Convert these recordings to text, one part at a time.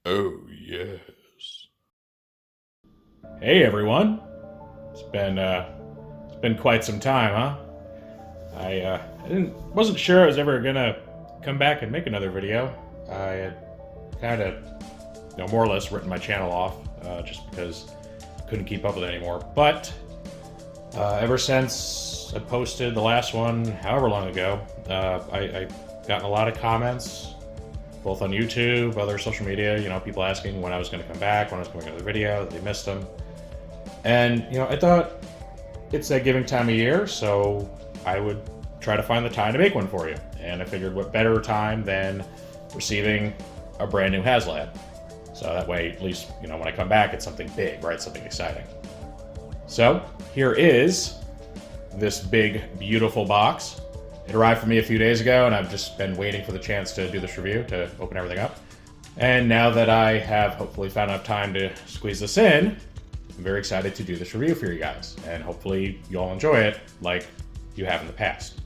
Oh, yes. Hey, everyone. It's been quite some time, huh? I wasn't sure I was ever gonna come back and make another video. I had kind of, more or less written my channel off, just because I couldn't keep up with it anymore. But ever since I posted the last one, however long ago, I gotten a lot of comments, both on YouTube, other social media, people asking when I was going to come back, when I was going to make another video, that they missed them. And, I thought it's that giving time of year, so I would try to find the time to make one for you. And I figured what better time than receiving a brand new HasLab. So that way, at least, when I come back, it's something big, right? Something exciting. So, here is this big, beautiful box. It arrived for me a few days ago, and I've just been waiting for the chance to do this review, to open everything up. And now that I have hopefully found enough time to squeeze this in, I'm very excited to do this review for you guys. And hopefully you all enjoy it like you have in the past.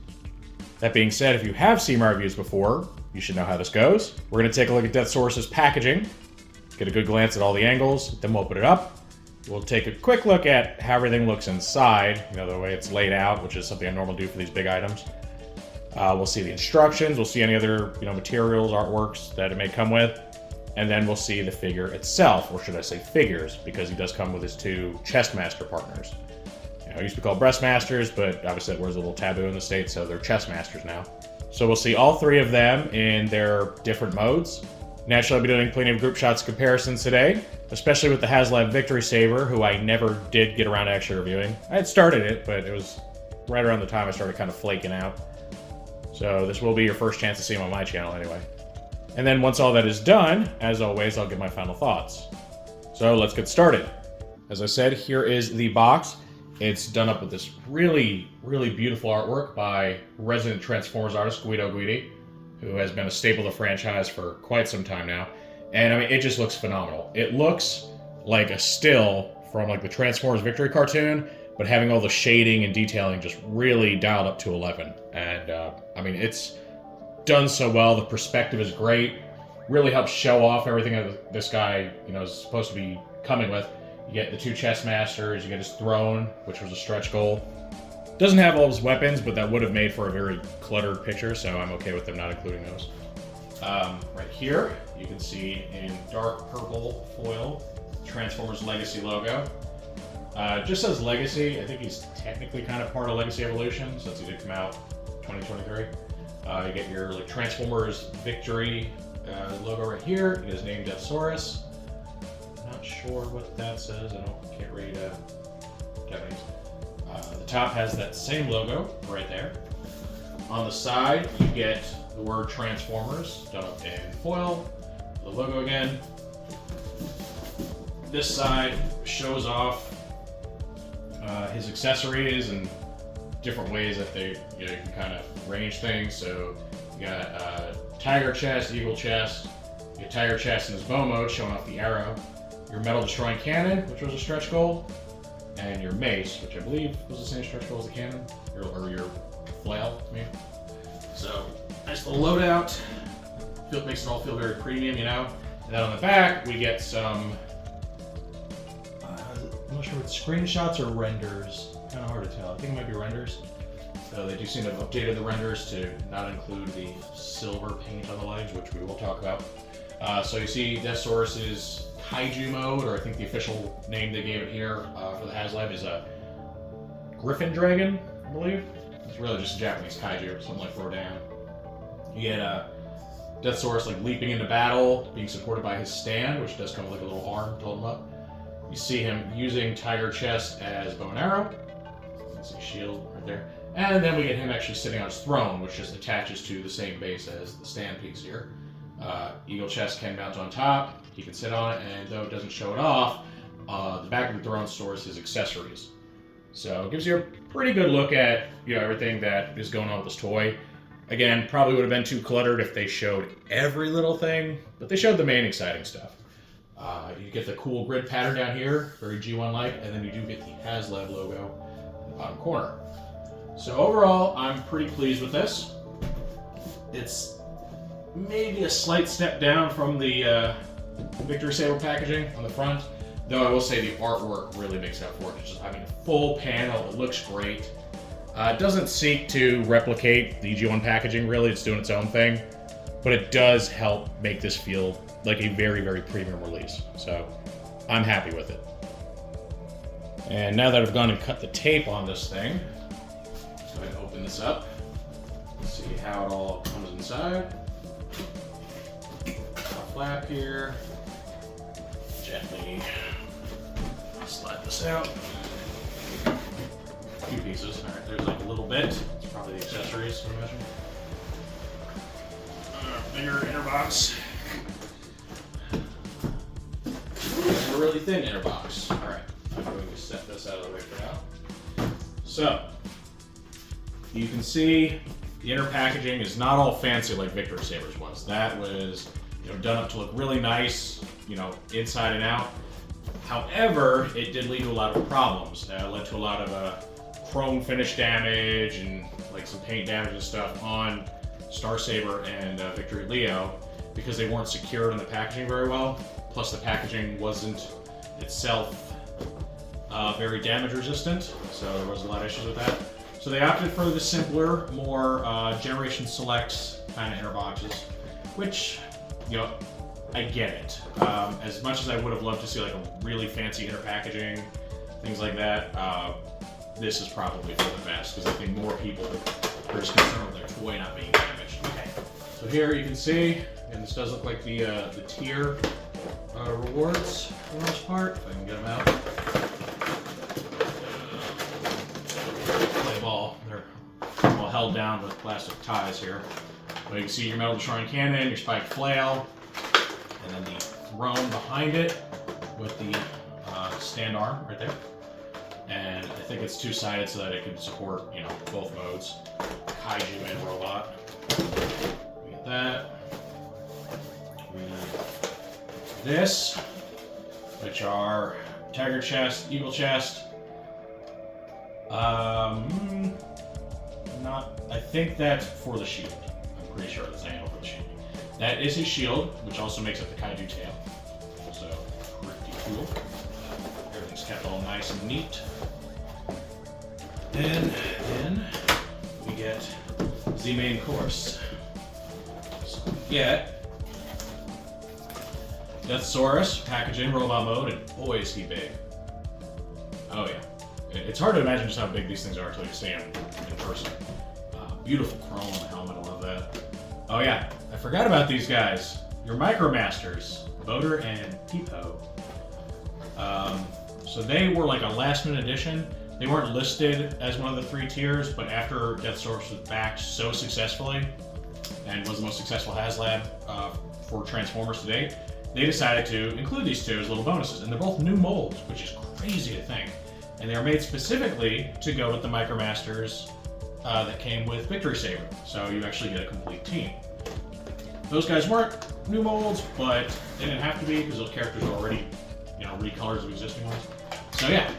That being said, if you have seen my reviews before, you should know how this goes. We're going to take a look at Deathsaurus' packaging, get a good glance at all the angles, then we'll open it up. We'll take a quick look at how everything looks inside, the way it's laid out, which is something I normally do for these big items. We'll see the instructions, we'll see any other materials, artworks that it may come with, and then we'll see the figure itself, or should I say figures, because he does come with his two chest master partners. It used to be called breast masters, but obviously that was a little taboo in the States, so they're chest masters now. So we'll see all three of them in their different modes. Naturally, I'll be doing plenty of group shots comparisons today, especially with the HasLab Victory Saber, who I never did get around to actually reviewing. I had started it, but it was right around the time I started kind of flaking out. So this will be your first chance to see him on my channel anyway. And then once all that is done, as always, I'll give my final thoughts. So let's get started. As I said, here is the box. It's done up with this really, really beautiful artwork by resident Transformers artist Guido Guidi, who has been a staple of the franchise for quite some time now. And I mean, it just looks phenomenal. It looks like a still from like the Transformers Victory cartoon, but having all the shading and detailing just really dialed up to 11. And I mean, it's done so well. The perspective is great. Really helps show off everything that this guy, is supposed to be coming with. You get the two chest masters, you get his throne, which was a stretch goal. Doesn't have all his weapons, but that would have made for a very cluttered picture, so I'm okay with them not including those. Right here, you can see in dark purple foil, Transformers Legacy logo. Just says Legacy. I think he's technically kind of part of Legacy Evolution, since he did come out 2023. You get your Transformers Victory logo right here. It is named Deathsaurus. Not sure what that says. I can't read Japanese. The top has that same logo right there. On the side, you get the word Transformers done up in foil. The logo again. This side shows off his accessories and different ways that they you can kind of arrange things. So you got Tigerchest, Eaglechest, you got Tigerchest in his bow mode showing off the arrow, your metal destroying cannon, which was a stretch goal, and your mace, which I believe was the same stretch goal as the cannon, or your flail, I mean. So nice little loadout. Makes it all feel very premium, And then on the back we get some. I'm not sure if it's screenshots or renders. Kind of hard to tell. I think it might be renders. So they do seem to have updated the renders to not include the silver paint on the legs, which we will talk about. So you see Deathsaurus' Kaiju mode, or I think the official name they gave it here for the HasLab is a Griffin Dragon, I believe. It's really just a Japanese Kaiju, something like Rodan. You get Deathsaurus leaping into battle, being supported by his stand, which does come with a little arm to hold him up. You see him using Tigerchest as bow and arrow. You can see shield right there. And then we get him actually sitting on his throne, which just attaches to the same base as the stand piece here. Eaglechest can mount on top, he can sit on it, and though it doesn't show it off, the back of the throne stores his accessories. So it gives you a pretty good look at everything that is going on with this toy. Again, probably would have been too cluttered if they showed every little thing, but they showed the main exciting stuff. You get the cool grid pattern down here, very G1-like, and then you do get the HasLab logo in the bottom corner. So overall, I'm pretty pleased with this. It's maybe a slight step down from the Victory Saber packaging on the front. Though I will say the artwork really makes up for it. It's just, I mean, a full panel. It looks great. It doesn't seek to replicate the EG1 packaging, really. It's doing its own thing. But it does help make this feel like a very, very premium release. So I'm happy with it. And now that I've gone and cut the tape on this thing, let's go ahead and open this up. Let's see how it all comes inside. Top flap here. Gently slide this out. A few pieces. Alright, there's like a little bit. It's probably the accessories, I imagine. Bigger inner box. A really thin inner box. Alright, I'm going to set this out of the way for now. So, you can see the inner packaging is not all fancy like Victory Saber's was. That was, done up to look really nice, inside and out. However, it did lead to a lot of problems. It led to a lot of chrome finish damage and like some paint damage and stuff on Star Saber and Victory Leo because they weren't secured in the packaging very well. Plus the packaging wasn't itself very damage resistant, so there was a lot of issues with that. So they opted for the simpler, more Generation Selects kind of inner boxes, which, I get it. As much as I would have loved to see like a really fancy inner packaging, things like that, this is probably for the best because I think more people are just concerned with their toy not being damaged. Okay, so here you can see, and this does look like the tier rewards for the most part, if I can get them out. Play ball, they're all held down with plastic ties here. But you can see your metal destroying cannon, your spiked flail, and then the throne behind it with the stand arm right there. And I think it's two-sided so that it can support, both modes, kaiju and robot. We get that. We get this, which are Tigerchest, Eaglechest. I think that's for the shield. I'm pretty sure that's angle for the shield. That is his shield, which also makes up the kaiju tail. So pretty cool. Everything's kept all nice and neat. And then we get the main course. So we get Deathsaurus, packaging, robot mode, and boy is he big. Oh yeah. It's hard to imagine just how big these things are until you see them in person. Beautiful chrome on the helmet, I love that. Oh yeah, I forgot about these guys. Your Micromasters, Boater and Peepo. So they were like a last minute addition. They weren't listed as one of the 3 tiers, but after Deathsaurus was backed so successfully and was the most successful HasLab for Transformers to date, they decided to include these 2 as little bonuses. And they're both new molds, which is crazy to think. And they were made specifically to go with the Micromasters that came with Victory Saber. So you actually get a complete team. Those guys weren't new molds, but they didn't have to be because those characters are already, recolors of existing ones. So yeah,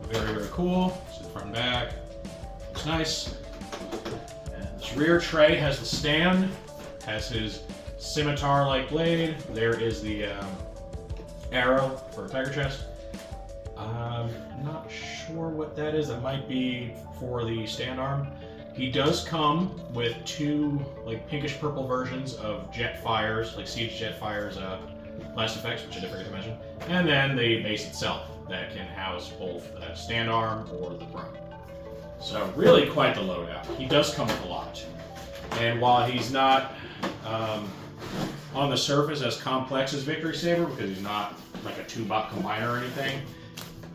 very, very cool. So front and back. Looks nice. And this rear tray has the stand, has his scimitar-like blade. There is the arrow for Tigerchest. I'm not sure what that is. That might be for the stand arm. He does come with 2 like pinkish purple versions of Jetfire's, like Siege Jetfire's blast effects, which I did forget to mention. And then the base itself that can house both the stand arm or the throne. So really quite the loadout. He does come with a lot. And while he's not on the surface as complex as Victory Saber, because he's not like a 2-bot combiner or anything,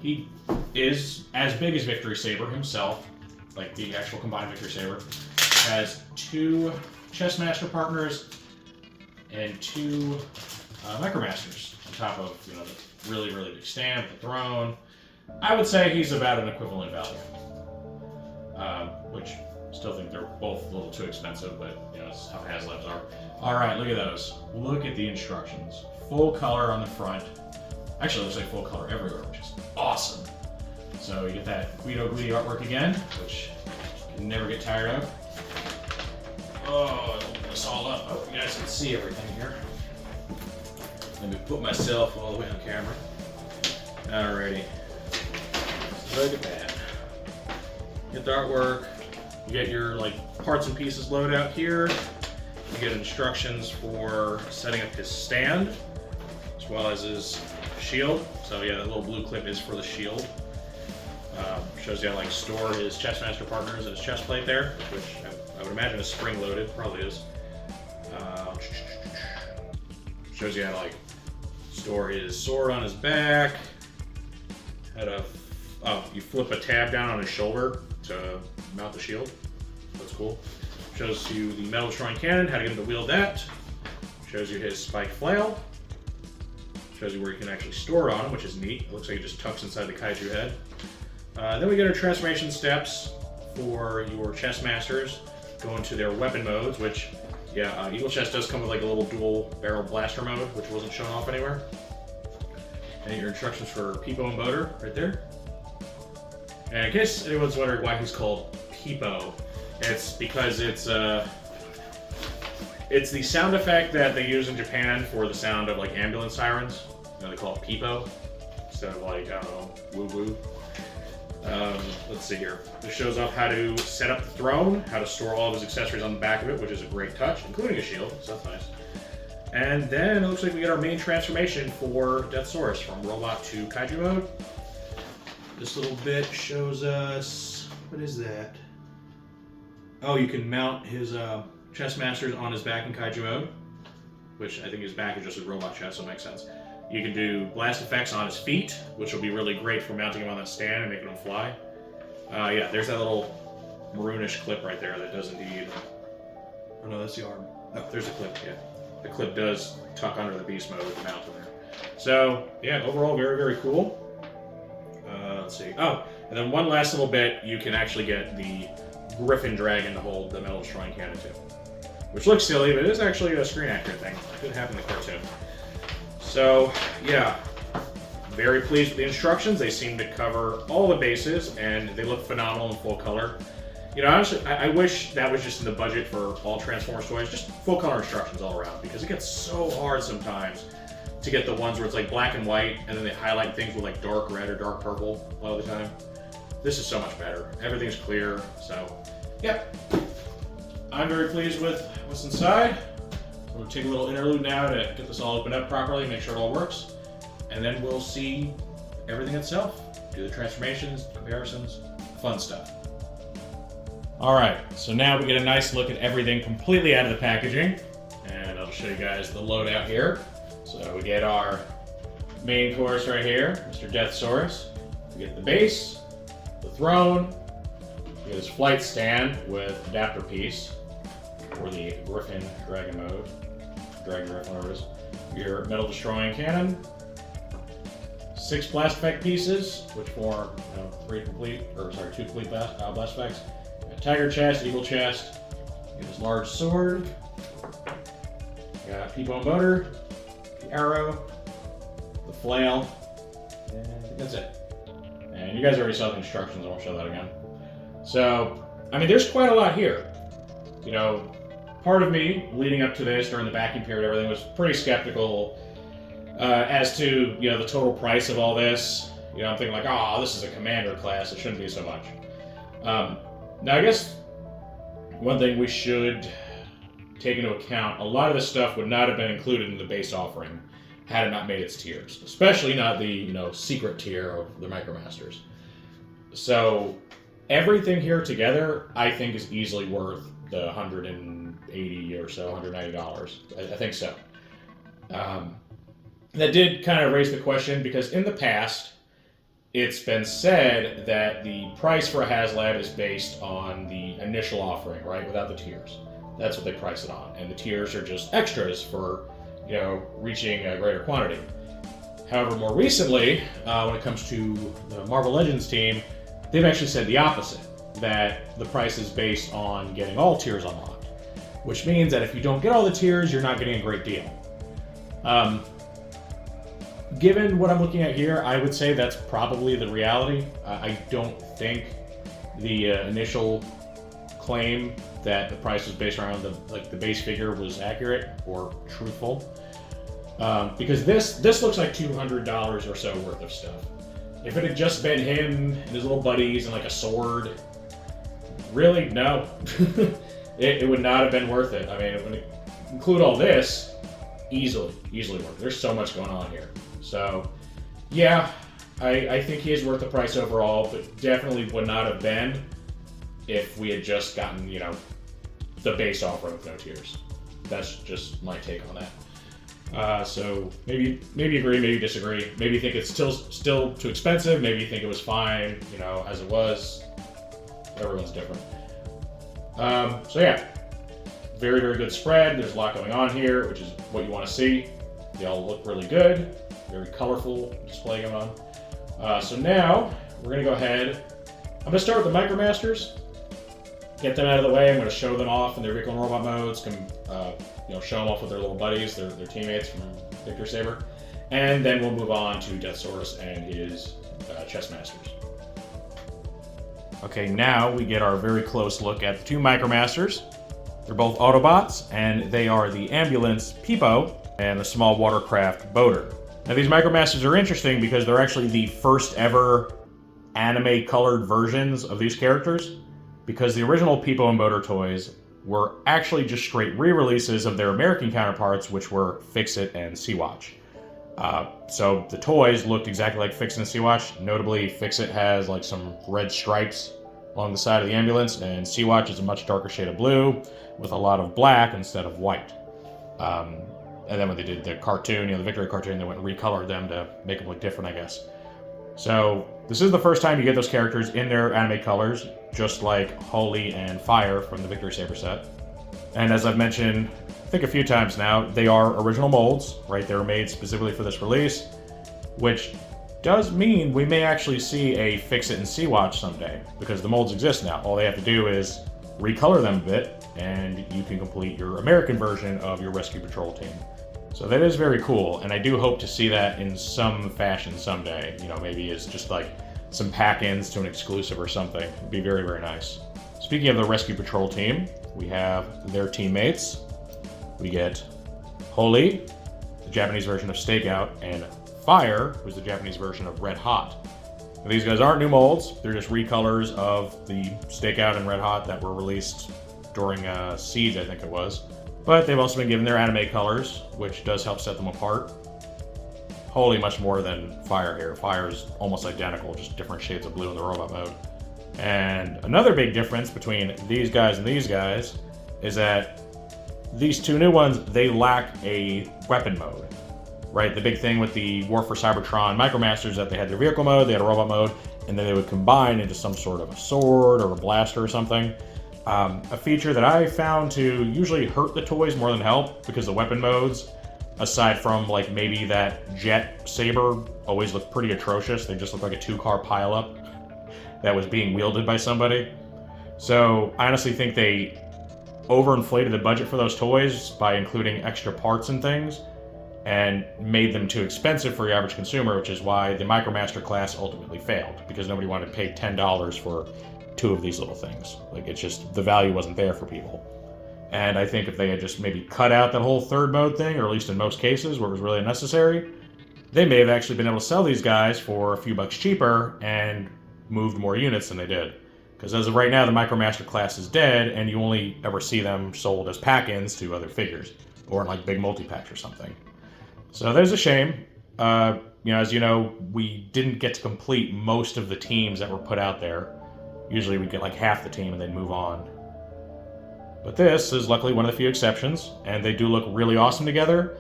he is as big as Victory Saber himself, like the actual combined Victory Saber. Has 2 Chessmaster partners and 2 Micromasters on top of the really, really big stand, the throne. I would say he's about an equivalent value, which I still think they're both a little too expensive, but that's how HasLabs are. All right, look at those. Look at the instructions. Full color on the front. Actually, it looks like full color everywhere, which is awesome. So you get that Guido Guidi artwork again, which you can never get tired of. Oh, I'll open this all up. Oh, you guys can see everything here. Let me put myself all the way on camera. Alrighty. Look at that. Get the artwork. You get your like parts and pieces loadout here. You get instructions for setting up his stand, as well as his shield. So yeah, that little blue clip is for the shield. Shows you how to like store his chestmaster partners and his chest plate there, which I would imagine is spring loaded, probably is. Shows you how to like store his sword on his back. How to you flip a tab down on his shoulder to mount the shield. That's cool. Shows you the metal destroying cannon, how to get him to wield that. Shows you his spiked flail. Shows you where you can actually store it on him, which is neat. It looks like it just tucks inside the kaiju head. Then we get our transformation steps for your chest masters, go into their weapon modes, which, yeah, Eaglechest does come with like a little dual barrel blaster mode, which wasn't shown off anywhere. And your instructions for Peepo and Boater right there. And in case anyone's wondering why he's called Peepo, it's because it's the sound effect that they use in Japan for the sound of like ambulance sirens. You know, they call it Peepo instead of like, I don't know, woo woo. Let's see here. This shows off how to set up the throne, how to store all of his accessories on the back of it, which is a great touch, including a shield, so that's nice. And then it looks like we get our main transformation for Deathsaurus from robot to kaiju mode. This little bit shows us, what is that? Oh, you can mount his chest masters on his back in kaiju mode, which I think his back is just a robot chest, so it makes sense. You can do blast effects on his feet, which will be really great for mounting him on that stand and making him fly. Yeah, there's that little maroonish clip right there that does indeed... Oh no, that's the arm. Oh, there's a clip, yeah. The clip does tuck under the beast mode with the mount in there. So, yeah, overall very, very cool. Let's see. Oh, and then one last little bit, you can actually get the Griffin Dragon to hold the metal destroying cannon too. Which looks silly, but it is actually a screen accurate thing. It could happen in the cartoon. So, yeah, very pleased with the instructions. They seem to cover all the bases, and they look phenomenal in full color. You know, honestly, I wish that was just in the budget for all Transformers toys, just full color instructions all around, because it gets so hard sometimes to get the ones where it's like black and white, and then they highlight things with like dark red or dark purple a lot of the time. This is so much better. Everything's clear, so, yep. I'm very pleased with what's inside. We'll take a little interlude now to get this all opened up properly, make sure it all works, and then we'll see everything itself. Do the transformations, comparisons, fun stuff. Alright, so now we get a nice look at everything completely out of the packaging, and I'll show you guys the loadout here. So we get our main course right here, Mr. Deathsaurus. We get the base, the throne, we get his flight stand with adapter piece for the Griffin Dragon mode. Dragon Griffin, whatever it is. Your metal destroying cannon. 6 blast effect pieces, which form 2 complete blast effects. Tigerchest, Eaglechest. Get his large sword. Got Peepo and Boater, the arrow, the flail, and I think that's it. And you guys already saw the instructions, I won't show that again. So, I mean, there's quite a lot here. You know, part of me, leading up to this, during the backing period, everything was pretty skeptical as to, you know, the total price of all this. You know, I'm thinking like, oh, this is a commander class, it shouldn't be so much. Now, I guess one thing we should take into account, a lot of this stuff would not have been included in the base offering had it not made its tiers, especially not the, you know, secret tier of the Micromasters. So everything here together, I think, is easily worth the $180 or so, $190. I think so. That did kind of raise the question, because in the past, it's been said that the price for a HasLab is based on the initial offering, right, without the tiers. That's what they price it on, and the tiers are just extras for, you know, reaching a greater quantity. However, more recently, when it comes to the Marvel Legends team, they've actually said the opposite, that the price is based on getting all tiers unlocked, which means that if you don't get all the tiers, you're not getting a great deal. Given what I'm looking at here, I would say that's probably the reality. I don't think the initial claim that the price was based around the base figure was accurate or truthful. Because this looks like $200 or so worth of stuff. If it had just been him and his little buddies and like a sword, really, no. it would not have been worth it. I mean, when it include all this, easily worth it. There's so much going on here. So, yeah, I think he is worth the price overall, but definitely would not have been if we had just gotten, you know, the base offer with no tiers. That's just my take on that. So maybe agree, maybe disagree. Maybe you think it's still too expensive. Maybe you think it was fine, you know, as it was. Everyone's different. So yeah, very, very good spread. There's a lot going on here, which is what you want to see. They all look really good. Very colorful display going on. So now we're gonna go ahead. I'm gonna start with the Micromasters. Get them out of the way. I'm going to show them off in their vehicle and robot modes. Show them off with their little buddies, their teammates from Victor Saber, and then we'll move on to Deathsaurus and his chess masters. Okay, now we get our very close look at the two Micromasters. They're both Autobots, and they are the Ambulance Peepo and the Small Watercraft Boater. Now these Micromasters are interesting because they're actually the first ever anime-colored versions of these characters. Because the original Peepo and Boater toys were actually just straight re-releases of their American counterparts, which were Fix-It and Sea-Watch. So the toys looked exactly like Fix-It and Sea-Watch. Notably, Fix-It has like some red stripes along the side of the ambulance, and Sea-Watch is a much darker shade of blue with a lot of black instead of white. And then when they did the cartoon, the Victory cartoon, they went and recolored them to make them look different, I guess. So this is the first time you get those characters in their anime colors, just like Holy and Fire from the Victory Saber set. And as I've mentioned, I think a few times now, they are original molds, right? They were made specifically for this release, which does mean we may actually see a Fix-It and Sea-Watch someday, because the molds exist now. All they have to do is recolor them a bit, and you can complete your American version of your Rescue Patrol team. So that is very cool, and I do hope to see that in some fashion someday. You know, maybe as just like some pack-ins to an exclusive or something. It'd be very, very nice. Speaking of the Rescue Patrol team, we have their teammates. We get Holy, the Japanese version of Stakeout, and Fire, who's the Japanese version of Red Hot. Now, these guys aren't new molds, they're just recolors of the Stakeout and Red Hot that were released during Siege, I think it was. But they've also been given their anime colors, which does help set them apart. Holy much more than Fire here. Fire's almost identical, just different shades of blue in the robot mode. And another big difference between these guys and these guys is that these two new ones, they lack a weapon mode, right? The big thing with the War for Seibertron Micromasters is that they had their vehicle mode, they had a robot mode, and then they would combine into some sort of a sword or a blaster or something. A feature that I found to usually hurt the toys more than help, because the weapon modes, aside from like maybe that jet saber, always look pretty atrocious. They just look like a two-car pileup that was being wielded by somebody. So I honestly think they overinflated the budget for those toys by including extra parts and things, and made them too expensive for your average consumer, which is why the Micromaster class ultimately failed, because nobody wanted to pay $10 for two of these little things. Like, it's just, the value wasn't there for people. And I think if they had just maybe cut out that whole third mode thing, or at least in most cases where it was really unnecessary, they may have actually been able to sell these guys for a few bucks cheaper and moved more units than they did. Because as of right now, the Micromaster class is dead, and you only ever see them sold as pack-ins to other figures, or in like big multi-packs or something. So there's a shame. As you know, we didn't get to complete most of the teams that were put out there. Usually we'd get like half the team and then move on. But this is luckily one of the few exceptions, and they do look really awesome together.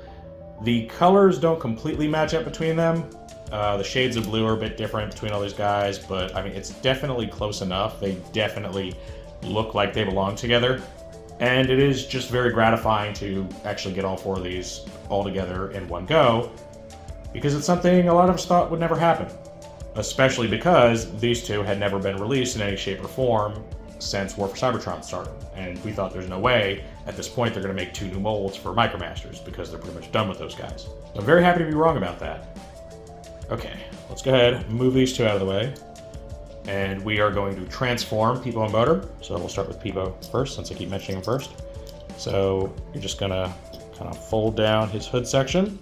The colors don't completely match up between them. The shades of blue are a bit different between all these guys, but I mean, it's definitely close enough. They definitely look like they belong together. And it is just very gratifying to actually get all four of these all together in one go, because it's something a lot of us thought would never happen. Especially because these two had never been released in any shape or form since War for Cybertron started. And we thought there's no way, at this point, they're going to make two new molds for Micromasters, because they're pretty much done with those guys. So I'm very happy to be wrong about that. Okay, let's go ahead and move these two out of the way. And we are going to transform Peepo and Boater. So we'll start with Peepo first, since I keep mentioning him first. So you're just going to kind of fold down his hood section.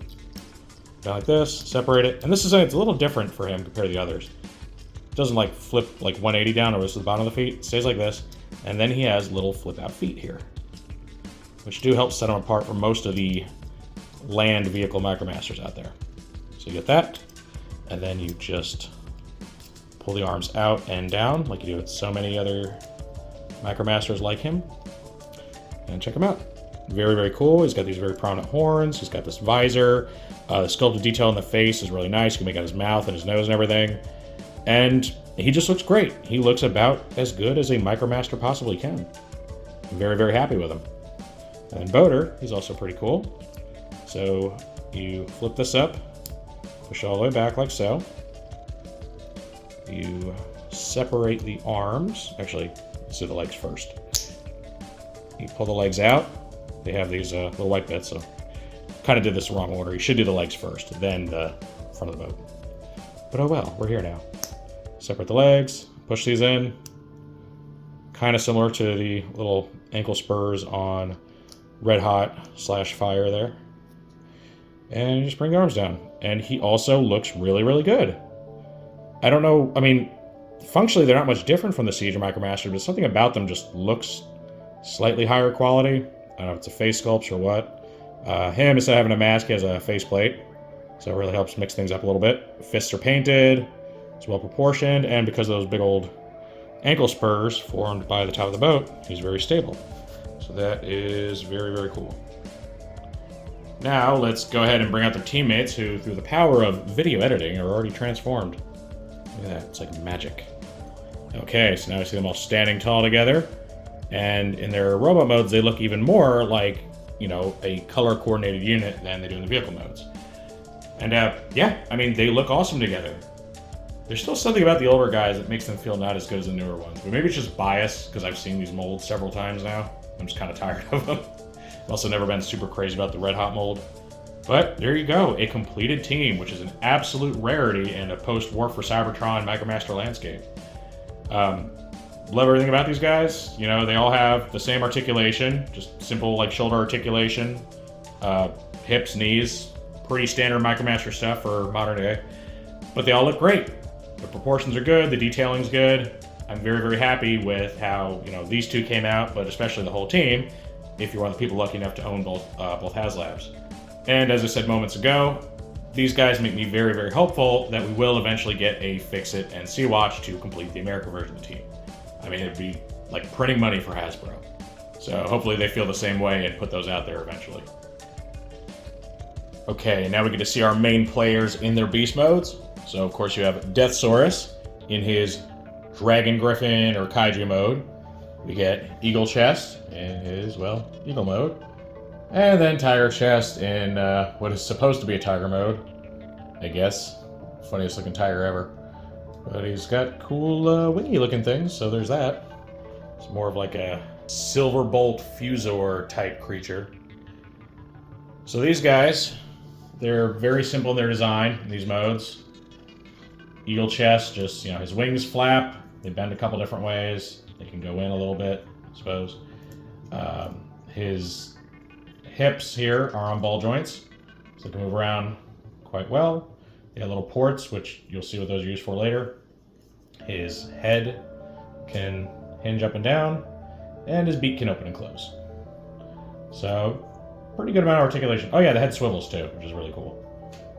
Down like this, separate it. And this is it's a little different for him compared to the others. It doesn't like flip like 180 down or to the bottom of the feet. It stays like this. And then he has little flip out feet here, which do help set him apart from most of the land vehicle Micromasters out there. So you get that, and then you just pull the arms out and down like you do with so many other Micromasters like him. And check him out. Very, very cool. He's got these very prominent horns. He's got this visor. The sculpted detail in the face is really nice. You can make out his mouth and his nose and everything. And he just looks great. He looks about as good as a Micromaster possibly can. I'm very, very happy with him. And then Boater, he's also pretty cool. So you flip this up, push it all the way back like so. You separate the arms. Actually, let's do the legs first. You pull the legs out. They have these little white bits, so kind of did this wrong order. You should do the legs first, then the front of the boat. But oh well, we're here now. Separate the legs, push these in. Kind of similar to the little ankle spurs on Red Hot / Fire there. And you just bring the arms down. And he also looks really, really good. I don't know, I mean, functionally they're not much different from the Siege or Micromaster, but something about them just looks slightly higher quality. I don't know if it's a face sculpt or what. Him, instead of having a mask, he has a faceplate. So it really helps mix things up a little bit. Fists are painted. It's well proportioned. And because of those big old ankle spurs formed by the top of the boat, he's very stable. So that is very, very cool. Now let's go ahead and bring out their teammates who, through the power of video editing, are already transformed. Look at that. It's like magic. Okay, so now we see them all standing tall together. And in their robot modes, they look even more like, you know, a color-coordinated unit than they do in the vehicle modes. And yeah, I mean, they look awesome together. There's still something about the older guys that makes them feel not as good as the newer ones. But maybe it's just bias, because I've seen these molds several times now. I'm just kind of tired of them. I've also never been super crazy about the Red Hot mold. But there you go, a completed team, which is an absolute rarity in a post-War for Seibertron Micromaster landscape. Love everything about these guys. You know, they all have the same articulation, just simple like shoulder articulation, hips, knees, pretty standard Micromaster stuff for modern day. But they all look great. The proportions are good, the detailing's good. I'm very, very happy with how, you know, these two came out, but especially the whole team, if you're one of the people lucky enough to own both HasLabs. And as I said moments ago, these guys make me very, very hopeful that we will eventually get a Fix-It and Sea-Watch to complete the America version of the team. I mean, it'd be like printing money for Hasbro. So hopefully they feel the same way and put those out there eventually. Okay, now we get to see our main players in their beast modes. So of course you have Deathsaurus in his Dragon Griffin or Kaiju mode. We get Eaglechest in his, well, Eagle mode. And then Tigerchest in what is supposed to be a tiger mode, I guess. Funniest looking tiger ever. But he's got cool wingy looking things, so there's that. It's more of like a Silverbolt Fusor type creature. So these guys, they're very simple in their design, these modes. Eaglechest, just, you know, his wings flap. They bend a couple different ways. They can go in a little bit, I suppose. His hips here are on ball joints, so they can move around quite well. They got little ports, which you'll see what those are used for later. His head can hinge up and down, and his beak can open and close. So, pretty good amount of articulation. Oh yeah, the head swivels too, which is really cool.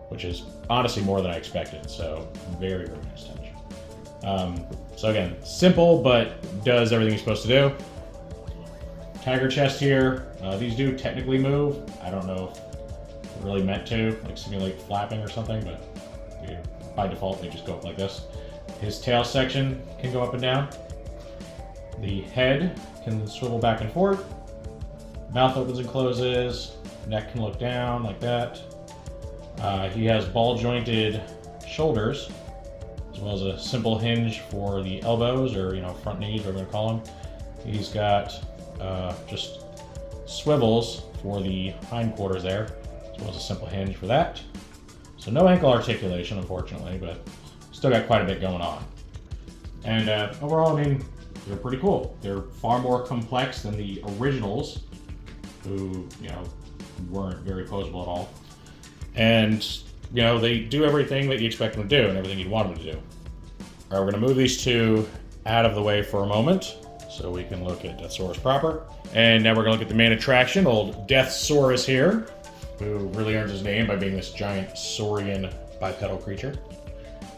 Which is honestly more than I expected, so very, very nice touch. So again, simple, but does everything you're supposed to do. Tigerchest here. These do technically move. I don't know if they're really meant to, like simulate flapping or something, but by default they just go up like this. His tail section can go up and down. The head can swivel back and forth. Mouth opens and closes. Neck can look down like that. He has ball jointed shoulders, as well as a simple hinge for the elbows, or, you know, front knees, whatever we're going to call them. He's got just swivels for the hindquarters there, as well as a simple hinge for that. So no ankle articulation, unfortunately, but still got quite a bit going on. And overall, I mean, they're pretty cool. They're far more complex than the originals, who, you know, weren't very poseable at all. And you know, they do everything that you expect them to do and everything you'd want them to do. All right, we're gonna move these two out of the way for a moment so we can look at Deathsaurus proper. And now we're gonna look at the main attraction, old Deathsaurus here, who really earns his name by being this giant saurian bipedal creature.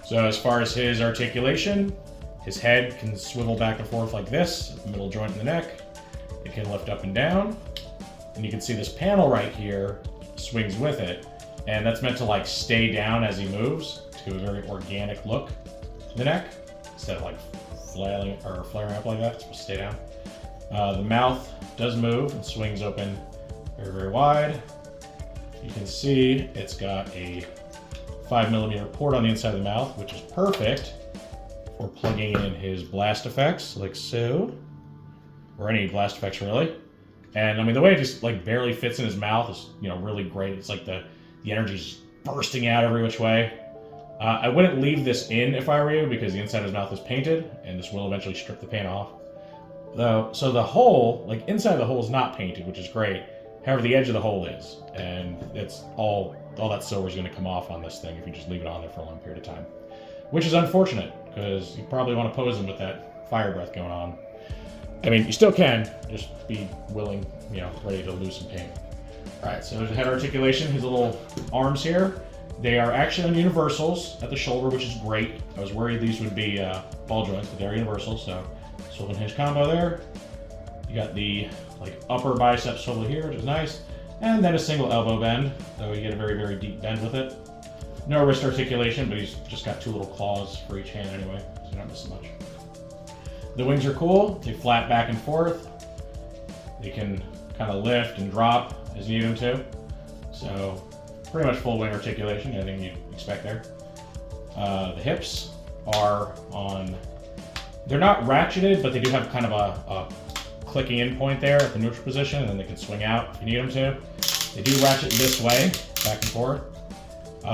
So as far as his articulation, his head can swivel back and forth like this, the middle joint in the neck. It can lift up and down. And you can see this panel right here swings with it. And that's meant to like stay down as he moves to a very organic look to the neck, instead of like flailing or flaring up like that. It's supposed to stay down. The mouth does move and swings open very, very wide. You can see it's got a 5mm port on the inside of the mouth, which is perfect for plugging in his blast effects, like so. Or any blast effects, really. And I mean, the way it just like barely fits in his mouth is, you know, really great. It's like the energy's bursting out every which way. I wouldn't leave this in if I were you, because the inside of his mouth is painted, and this will eventually strip the paint off. Though, so the hole, like inside of the hole is not painted, which is great. However, the edge of the hole is, and it's all that silver is going to come off on this thing if you just leave it on there for a long period of time. Which is unfortunate, because you probably want to pose him with that fire breath going on. I mean, you still can, just be willing, you know, ready to lose some paint. Alright, so there's the head articulation, his little arms here. They are actually on universals at the shoulder, which is great. I was worried these would be ball joints, but they're universal, so swivel and hinge combo there. You got the like upper bicep swivel here, which is nice. And then a single elbow bend, so you get a very, very deep bend with it. No wrist articulation, but he's just got two little claws for each hand anyway, so you don't miss much. The wings are cool. They flap back and forth. They can kind of lift and drop as you need them to. So pretty much full wing articulation, anything you'd expect there. The hips are on, they're not ratcheted, but they do have kind of a clicking in point there at the neutral position, and then they can swing out if you need them to. They do ratchet this way, back and forth.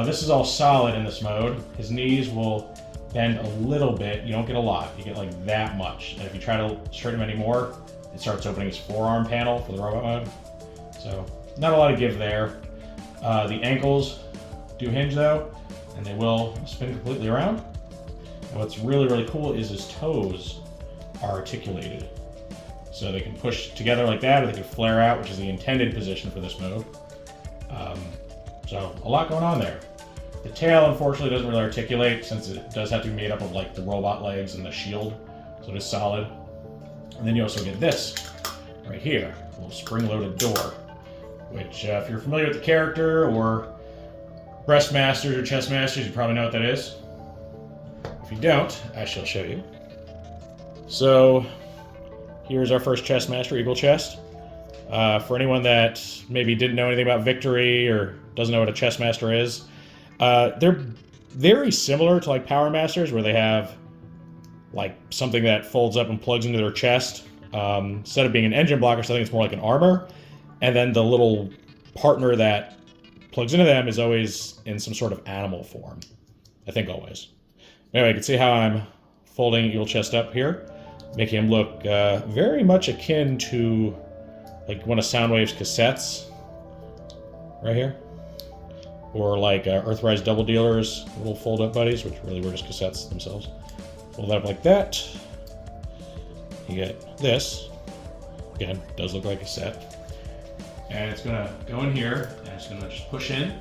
This is all solid in this mode. His knees will bend a little bit. You don't get a lot. You get like that much. And if you try to straighten him anymore, it starts opening his forearm panel for the robot mode. So not a lot of give there. The ankles do hinge though, and they will spin completely around. And what's really, really cool is his toes are articulated. So they can push together like that, or they can flare out, which is the intended position for this mode. So a lot going on there. The tail, unfortunately, doesn't really articulate, since it does have to be made up of like the robot legs and the shield, so it is solid. And then you also get this right here, a little spring-loaded door, which if you're familiar with the character or breast masters or chest masters, you probably know what that is. If you don't, I shall show you. So here's our first chest master, Eaglechest. For anyone that maybe didn't know anything about Victory or doesn't know what a chest master is, they're very similar to like Power Masters, where they have like something that folds up and plugs into their chest. Instead of being an engine block or something, it's more like an armor. And then the little partner that plugs into them is always in some sort of animal form. I think always. Anyway, you can see how I'm folding Eaglechest up here, making him look very much akin to like one of Soundwave's cassettes right here. Or like Earthrise Double Dealers, little fold-up buddies, which really were just cassettes themselves. Fold that up like that. You get this. Again, does look like a cassette. And it's gonna go in here, and it's gonna just push in.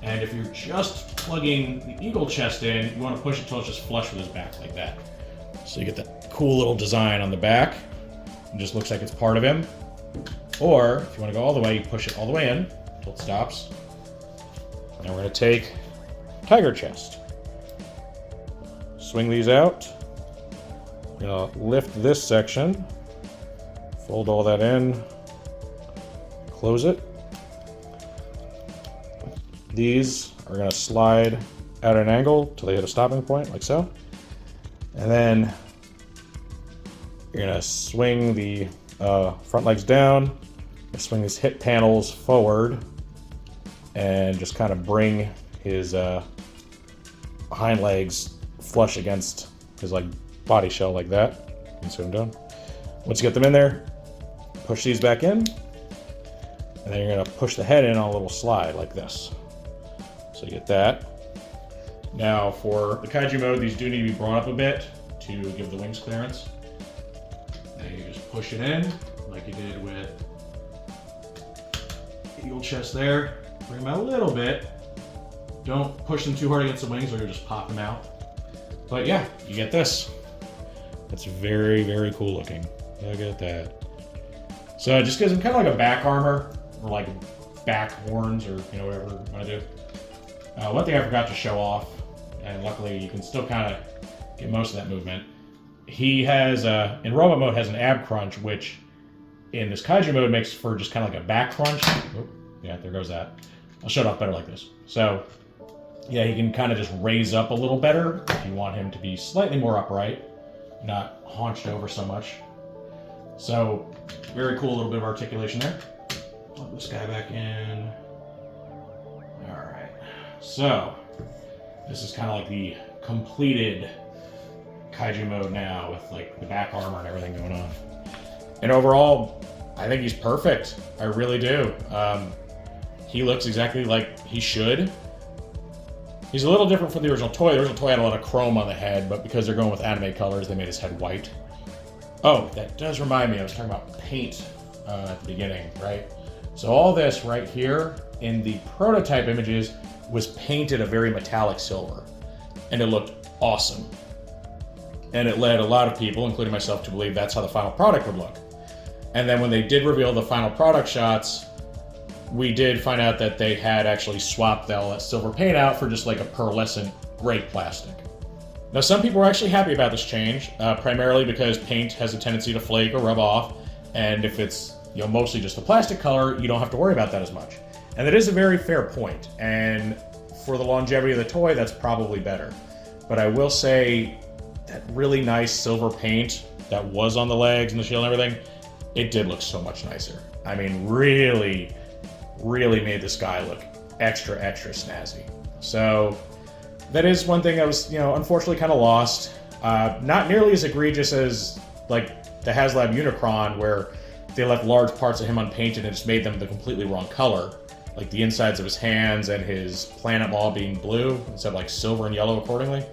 And if you're just plugging the Eaglechest in, you wanna push it until it's just flush with his back like that. So you get that cool little design on the back. It just looks like it's part of him. Or, if you wanna go all the way, you push it all the way in until it stops. Now we're going to take Tigerchest. Swing these out. We're going to lift this section. Fold all that in. Close it. These are going to slide at an angle till they hit a stopping point, like so. And then you're going to swing the front legs down. Swing these hip panels forward. And just kind of bring his hind legs flush against his like body shell like that. You see what I'm doing? Once you get them in there, push these back in, and then you're gonna push the head in on a little slide like this. So So you get that. Now for the kaiju mode, these do need to be brought up a bit to give the wings clearance. Now you just push it in like you did with Eaglechest there. Bring them out a little bit. Don't push them too hard against the wings or you'll just pop them out. But yeah, you get this. That's very, very cool looking. Look at that. So it just gives them kind of like a back armor or like back horns or whatever you want to do. One thing I forgot to show off, and luckily you can still kind of get most of that movement. He has, in robot mode, has an ab crunch, which in this kaiju mode makes for just kind of like a back crunch. Oh, yeah, there goes that. I'll show it off better like this. So, yeah, he can kind of just raise up a little better if you want him to be slightly more upright, not haunched over so much. So, very cool, a little bit of articulation there. Plug this guy back in. Alright, so this is kind of like the completed kaiju mode now with like the back armor and everything going on. And overall, I think he's perfect. I really do. He looks exactly like he should. He's a little different from the original toy. The original toy had a lot of chrome on the head, but because they're going with anime colors, they made his head white. Oh, that does remind me, I was talking about paint at the beginning, right? So all this right here in the prototype images was painted a very metallic silver, and it looked awesome. And it led a lot of people, including myself, to believe that's how the final product would look. And then when they did reveal the final product shots, we did find out that they had actually swapped all that silver paint out for just like a pearlescent gray plastic. Now, some people were actually happy about this change, primarily because paint has a tendency to flake or rub off, and if it's mostly just a plastic color, you don't have to worry about that as much. And that is a very fair point, and for the longevity of the toy, that's probably better. But I will say that really nice silver paint that was on the legs and the shield and everything, it did look so much nicer. I mean, really, really made this guy look extra, extra snazzy. So that is one thing that was, unfortunately kind of lost. Not nearly as egregious as like the HasLab Unicron, where they left large parts of him unpainted and just made them the completely wrong color. Like the insides of his hands and his planet maw being blue instead of like silver and yellow accordingly.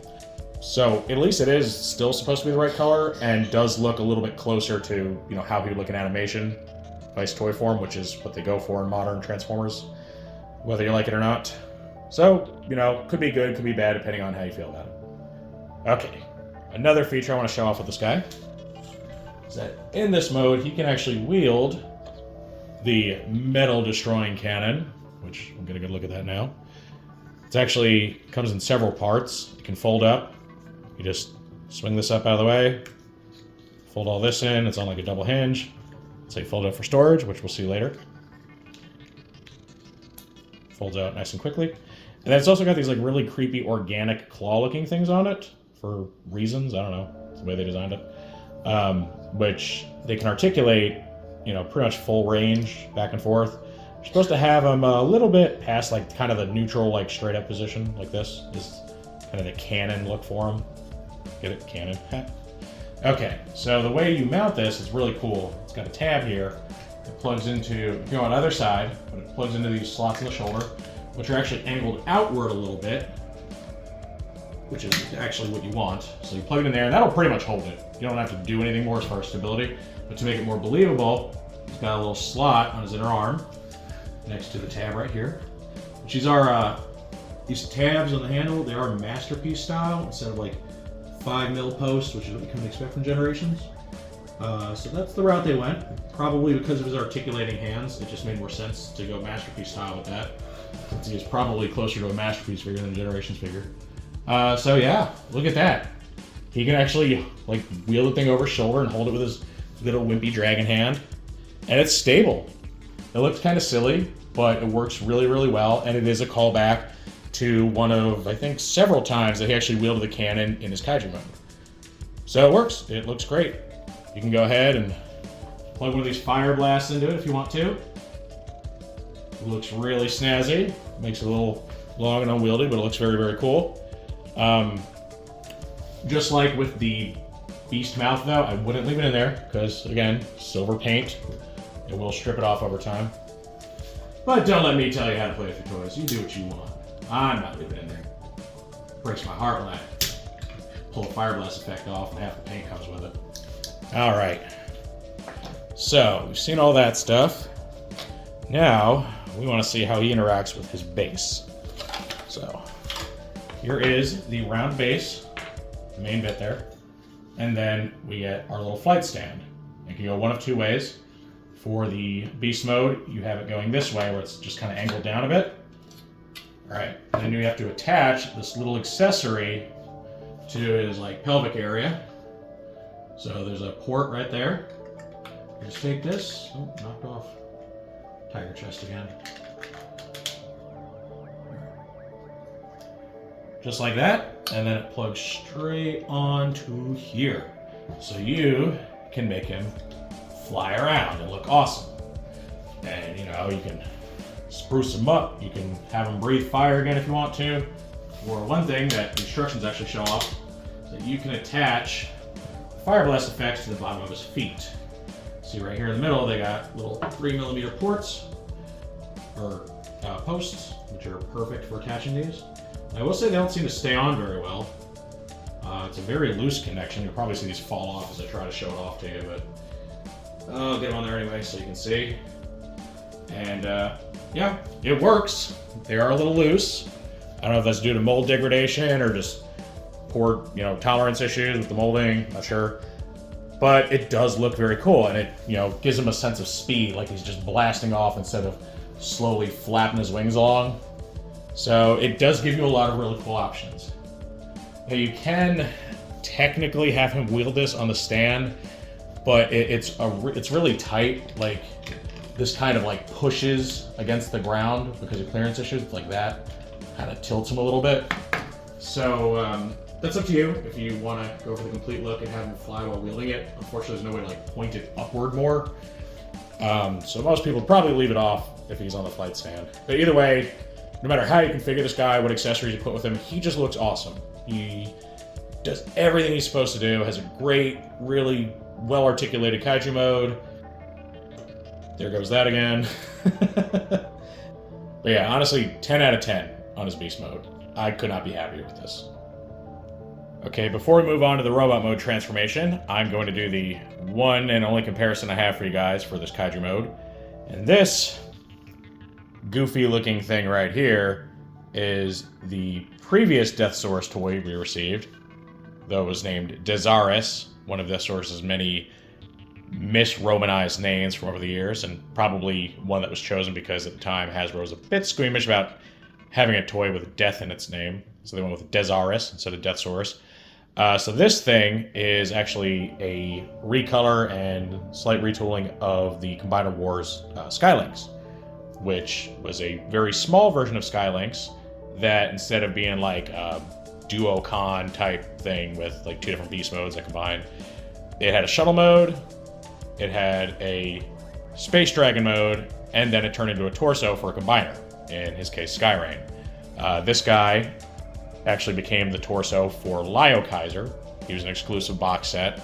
So at least it is still supposed to be the right color and does look a little bit closer to, how he would look in animation, vice toy form, which is what they go for in modern Transformers, whether you like it or not. So, could be good, could be bad, depending on how you feel about it. Okay, another feature I want to show off with this guy is that in this mode, he can actually wield the metal destroying cannon, which we'll get a good look at that now. It actually comes in several parts. It can fold up. You just swing this up out of the way, fold all this in. It's on like a double hinge. Say fold it up for storage, which we'll see later. Folds out nice and quickly. And then it's also got these like really creepy organic claw-looking things on it for reasons. I don't know. It's the way they designed it. Which they can articulate, pretty much full range back and forth. You're supposed to have them a little bit past like kind of the neutral, like straight up position like this. This is kind of the cannon look for them. Get it? Cannon. Okay, so the way you mount this is really cool. It's got a tab here. It plugs into, if you go on either side, but it plugs into these slots in the shoulder, which are actually angled outward a little bit, which is actually what you want. So you plug it in there, and that'll pretty much hold it. You don't have to do anything more as far as stability, but to make it more believable, he's got a little slot on his inner arm next to the tab right here. Which these tabs on the handle, they are Masterpiece style instead of like 5mm posts, which is what you come to expect from Generations. So that's the route they went. Probably because of his articulating hands, it just made more sense to go Masterpiece style with that. Since he is probably closer to a Masterpiece figure than a Generations figure. So yeah, look at that. He can actually like wheel the thing over his shoulder and hold it with his little wimpy dragon hand. And it's stable. It looks kind of silly, but it works really, really well. And it is a callback to one of, I think, several times that he actually wielded the cannon in his kaiju mode. So it works. It looks great. You can go ahead and plug one of these fire blasts into it if you want to. It looks really snazzy. Makes it a little long and unwieldy, but it looks very, very cool. Just like with the beast mouth though, I wouldn't leave it in there because, again, silver paint. It will strip it off over time. But don't let me tell you how to play with your toys. You do what you want. I'm not leaving it in there. Breaks my heart when I pull a Fire Blast effect off and half the paint comes with it. All right. So, we've seen all that stuff. Now, we want to see how he interacts with his base. So, here is the round base, the main bit there. And then we get our little flight stand. It can go one of two ways. For the beast mode, you have it going this way, where it's just kind of angled down a bit. All right, and then you have to attach this little accessory to his like pelvic area. So there's a port right there. Just take this. Oh, knocked off. Tigerchest again. Just like that, and then it plugs straight onto here. So you can make him fly around and look awesome. And you know, you can spruce him up. You can have him breathe fire again if you want to. Or one thing that the instructions actually show off is that you can attach Fire Blast effects to the bottom of his feet. See right here in the middle, they got little 3mm ports, or posts, which are perfect for attaching these. I will say they don't seem to stay on very well. It's a very loose connection. You'll probably see these fall off as I try to show it off to you, but I'll get them on there anyway so you can see. And yeah, it works. They are a little loose. I don't know if that's due to mold degradation or just poor, tolerance issues with the molding. Not sure. But it does look very cool, and it, gives him a sense of speed, like he's just blasting off instead of slowly flapping his wings along. So it does give you a lot of really cool options. Now you can technically have him wield this on the stand, but it's really tight. Like this kind of like pushes against the ground because of clearance issues, like that. Kind of tilts him a little bit. So that's up to you if you want to go for the complete look and have him fly while wielding it. Unfortunately, there's no way to like point it upward more. So most people probably leave it off if he's on the flight stand. But either way, no matter how you configure this guy, what accessories you put with him, he just looks awesome. He does everything he's supposed to do, has a great, really well-articulated kaiju mode. There goes that again. But yeah, honestly, 10 out of 10 on his beast mode. I could not be happier with this. Okay, before we move on to the robot mode transformation, I'm going to do the one and only comparison I have for you guys for this kaiju mode. And this goofy looking thing right here is the previous Deathsaurus toy we received, though it was named Deathsaurus, one of Deathsaurus' many mis-Romanized names from over the years, and probably one that was chosen because at the time Hasbro was a bit squeamish about having a toy with death in its name, so they went with Deathsaurus instead of Deathsaurus. So this thing is actually a recolor and slight retooling of the Combiner Wars Skylynx, which was a very small version of Skylynx that instead of being like a Duocon type thing with like two different beast modes that combined, it had a shuttle mode, it had a space dragon mode, and then it turned into a torso for a combiner, in his case Skyrain. This guy actually became the torso for Liokaiser. He was an exclusive box set.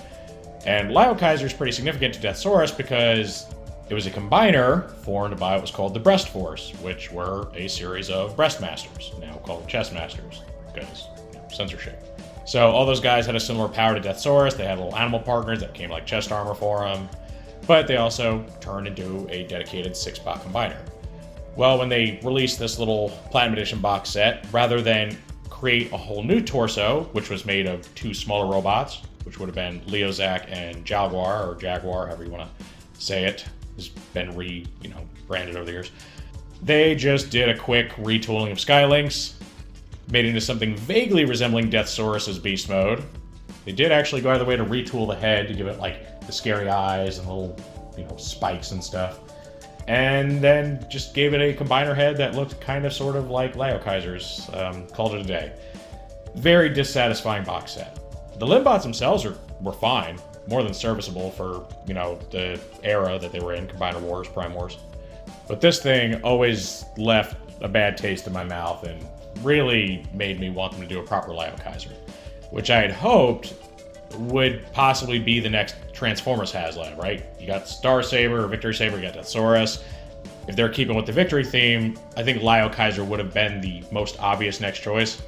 And Liokaiser is pretty significant to Deathsaurus because it was a combiner formed by what was called the Breast Force, which were a series of breast masters, now called chest masters, because censorship. So all those guys had a similar power to Deathsaurus. They had little animal partners that became like chest armor for them, but they also turned into a dedicated 6-bot combiner. Well, when they released this little Platinum Edition box set, rather than create a whole new torso, which was made of 2 smaller robots, which would have been Leozak and Jaguar, or Jaguar, however you want to say it. It's been branded over the years. They just did a quick retooling of Skylynx, made it into something vaguely resembling Deathsaurus' beast mode. They did actually go out of the way to retool the head to give it like the scary eyes and little, spikes and stuff. And then just gave it a combiner head that looked kind of sort of like Liokaiser's. Called it a day. Very dissatisfying box set. The Limbots themselves were fine. More than serviceable for, the era that they were in, Combiner Wars, Prime Wars. But this thing always left a bad taste in my mouth and really made me want them to do a proper Liokaiser, which I had hoped would possibly be the next Transformers HasLab, right? You got Star Saber, or Victory Saber, you got Deathsaurus. if they're keeping with the victory theme, I think Lio Kaiser would have been the most obvious next choice.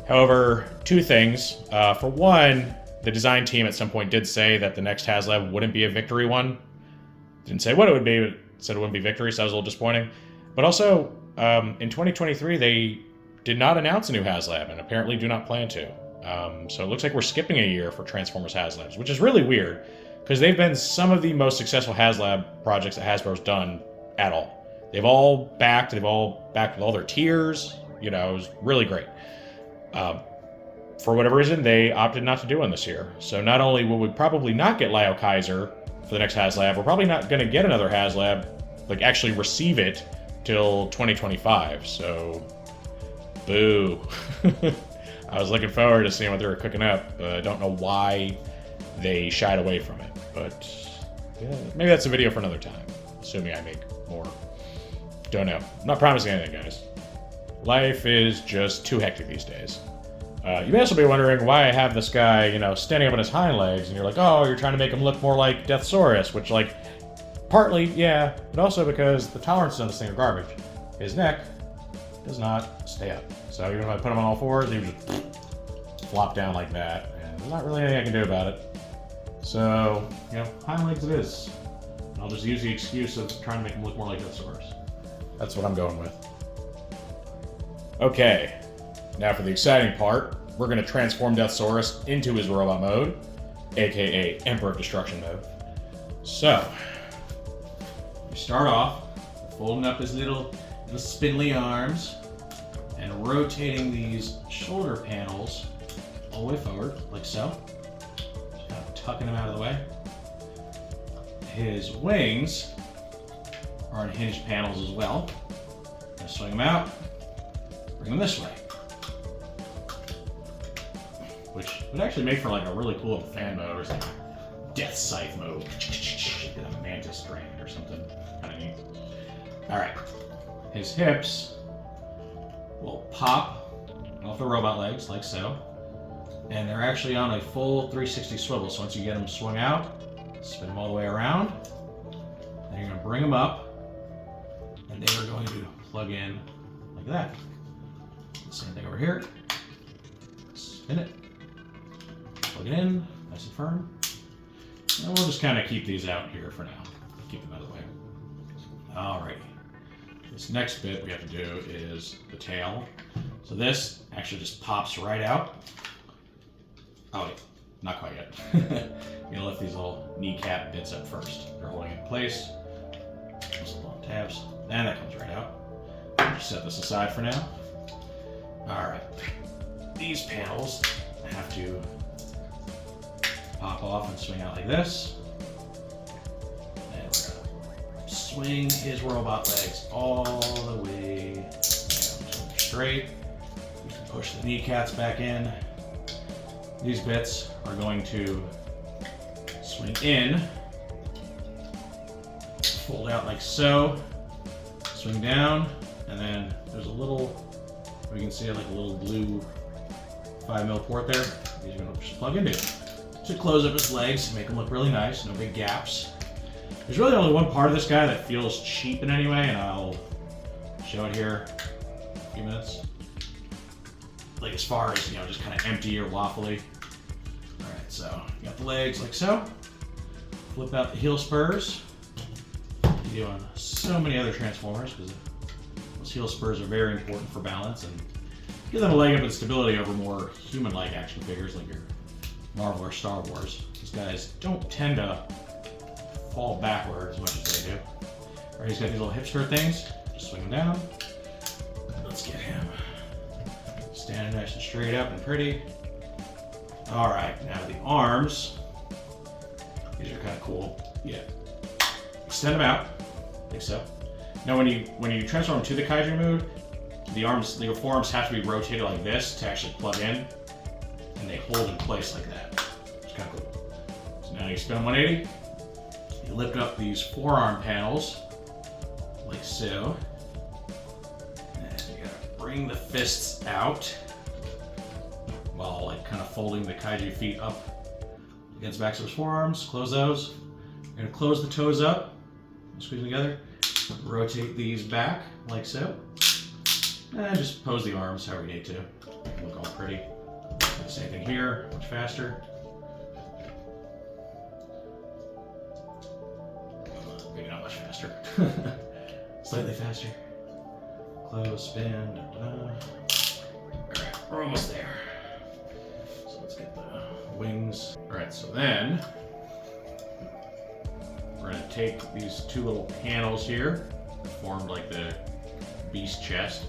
However, two things. For one, the design team at some point did say that the next HasLab wouldn't be a victory one. Didn't say what it would be, but said it wouldn't be victory, so that was a little disappointing. But also, in 2023, they did not announce a new HasLab, and apparently do not plan to. So it looks like we're skipping a year for Transformers HasLabs, which is really weird, because they've been some of the most successful HasLab projects that Hasbro's done at all. They've all backed with all their tiers. You know, it was really great. For whatever reason, they opted not to do one this year. So not only will we probably not get Lio Kaiser for the next HasLab, we're probably not going to get another HasLab, like actually receive it, till 2025. So, boo. I was looking forward to seeing what they were cooking up. I don't know why they shied away from it. But yeah, maybe that's a video for another time, assuming I make more. Don't know. I'm not promising anything, guys. Life is just too hectic these days. You may also be wondering why I have this guy, you know, standing up on his hind legs, and you're like, oh, you're trying to make him look more like Deathsaurus, which, like, partly, yeah, but also because the tolerances on this thing are garbage. His neck does not stay up. So even if I put him on all fours, he would just flop down like that, and there's not really anything I can do about it. So, you know, hind legs it is. And I'll just use the excuse of trying to make him look more like Deathsaurus. That's what I'm going with. Okay, now for the exciting part, we're going to transform Deathsaurus into his robot mode, aka Emperor of Destruction mode. So, we start off folding up his little spindly arms and rotating these shoulder panels all the way forward, like so. Just kind of tucking them out of the way. His wings are on hinged panels as well. Gonna swing them out. Bring them this way. Which would actually make for like a really cool fan mode or something. Death Scythe mode. A mantis strand or something. Kind of neat. Alright. His hips will pop off the robot legs like so. And they're actually on a full 360 swivel. So once you get them swung out, spin them all the way around. Then you're going to bring them up. And they are going to plug in like that. Same thing over here. Spin it. Plug it in, nice and firm. And we'll just kind of keep these out here for now. Keep them out of the way. Alrighty. This next bit we have to do is the tail. So this actually just pops right out. Oh wait, not quite yet. You're gonna lift these little kneecap bits up first. They're holding it in place. Those little tabs. And that comes right out. Just set this aside for now. Alright. These panels have to pop off and swing out like this. And we're gonna swing his robot legs all the way down straight. We can push the kneecaps back in. These bits are going to swing in, fold out like so, swing down, and then there's a little, we can see like a little blue 5mm port there. These are going to just plug into it. To close up his legs, make them look really nice, no big gaps. There's really only one part of this guy that feels cheap in any way, and I'll show it here in a few minutes. Like as far as, you know, just kind of empty or waffly. Alright, so you got the legs like so. Flip out the heel spurs. You do on so many other Transformers, because those heel spurs are very important for balance and give them a leg up in stability over more human-like action figures like your Marvel or Star Wars. These guys don't tend to fall backward as much as they do. Alright, he's got these little hip skirt things. Just swing them down. Let's get him standing nice and straight up and pretty. Alright, now the arms. These are kind of cool. Yeah. Extend them out, like so. Now when you transform to the Kaiju mode, the forearms have to be rotated like this to actually plug in, and they hold in place like that. It's kind of cool. So now you spin 180, you lift up these forearm panels, like so, and you gotta bring the fists out, while like kind of folding the Kaiju feet up against the backs of his forearms. Close those. You're gonna close the toes up, squeeze them together, Rotate these back like so. And just pose the arms however you need to. Look all pretty. Same thing here, much faster. Maybe not much faster. Slightly faster. Close, spin. Alright, we're almost there. So let's get the wings. Alright, so then we're going to take these two little panels here, formed like the beast chest.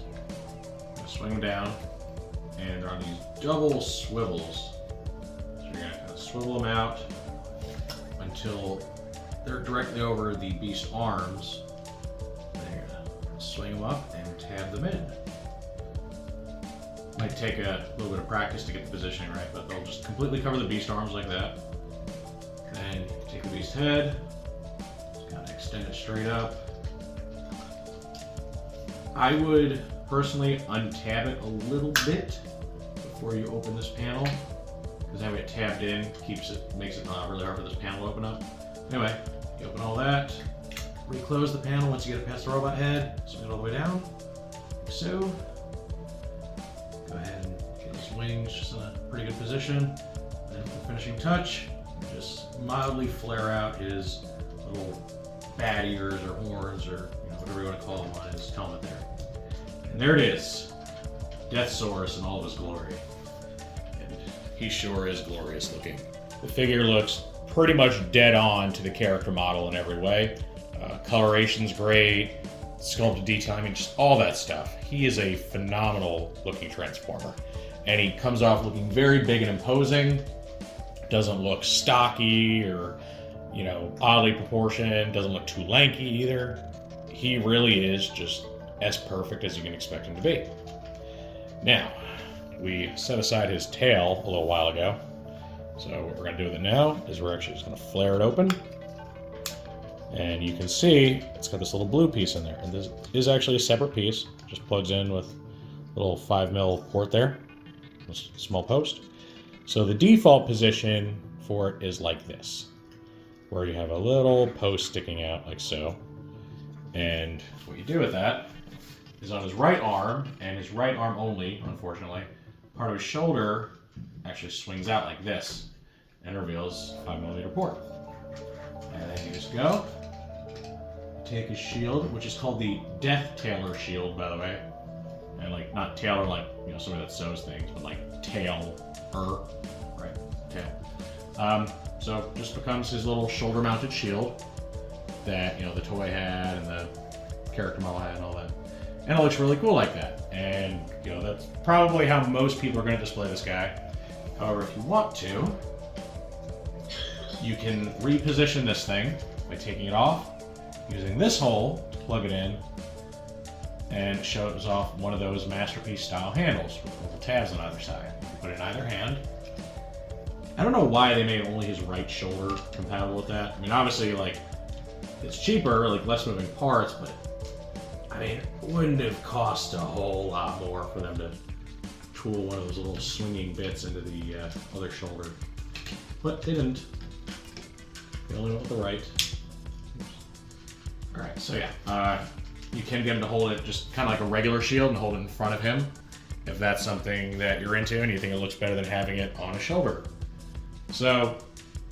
Swing them down, and they're on these double swivels. So you're going to kind of swivel them out until they're directly over the beast arms. Then you're going to swing them up and tab them in. Might take a little bit of practice to get the positioning right, but they'll just completely cover the beast arms like that. Then take the beast head, just kind of extend it straight up. I would personally untab it a little bit before you open this panel, because having it tabbed in makes it really hard for this panel to open up. Anyway, you open all that, reclose the panel once you get it past the robot head, swing it all the way down, like so. Go ahead and get his wings just in a pretty good position. Then with the finishing touch, just mildly flare out his little bat ears or horns or whatever you want to call them on his helmet there. And there it is, Deathsaurus in all of his glory. And he sure is glorious looking. The figure looks pretty much dead on to the character model in every way. Coloration's great, sculpted detailing, I mean, just all that stuff. He is a phenomenal looking Transformer. And he comes off looking very big and imposing. Doesn't look stocky or, oddly proportioned. Doesn't look too lanky either. He really is just as perfect as you can expect him to be. Now, we set aside his tail a little while ago. So what we're going to do with it now is we're actually just going to flare it open. And you can see it's got this little blue piece in there. And this is actually a separate piece. Just plugs in with a little 5mm port there. A small post. So the default position for it is like this, where you have a little post sticking out like so. And what you do with that is on his right arm, and his right arm only, unfortunately, part of his shoulder actually swings out like this and reveals 5mm port. And then you just go, take his shield, which is called the Death-Tailer shield, by the way. And not tailor like, somebody that sews things, but like tail-er, right, tail. So just becomes his little shoulder-mounted shield that, the toy had and the character model had and all that. And it looks really cool like that. And, that's probably how most people are going to display this guy. However, if you want to, you can reposition this thing by taking it off, using this hole to plug it in, and shows off one of those Masterpiece style handles with little tabs on either side. You can put it in either hand. I don't know why they made only his right shoulder compatible with that. I mean, obviously, it's cheaper, less moving parts, but I mean, it wouldn't have cost a whole lot more for them to tool one of those little swinging bits into the other shoulder. But they didn't. They only went with the right. Alright, so yeah. You can get him to hold it just kind of like a regular shield and hold it in front of him if that's something that you're into and you think it looks better than having it on a shoulder. So,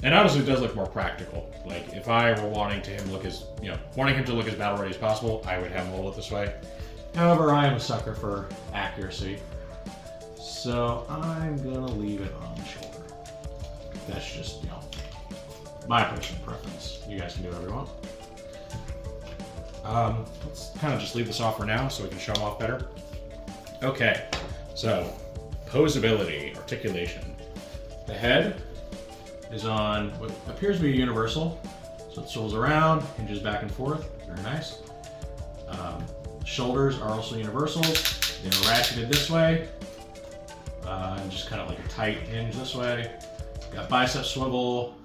and obviously it does look more practical. If I were wanting him to look as battle ready as possible, I would have him hold it this way. However, I am a sucker for accuracy, so I'm gonna leave it on the shoulder. That's just, my personal preference. You guys can do whatever you want. Let's kind of just leave this off for now so we can show them off better. Okay, so poseability, articulation. The head is on what appears to be universal, so it swivels around, hinges back and forth, very nice. Shoulders are also universal. They're ratcheted this way, and just kind of like a tight hinge this way. Got bicep swivel,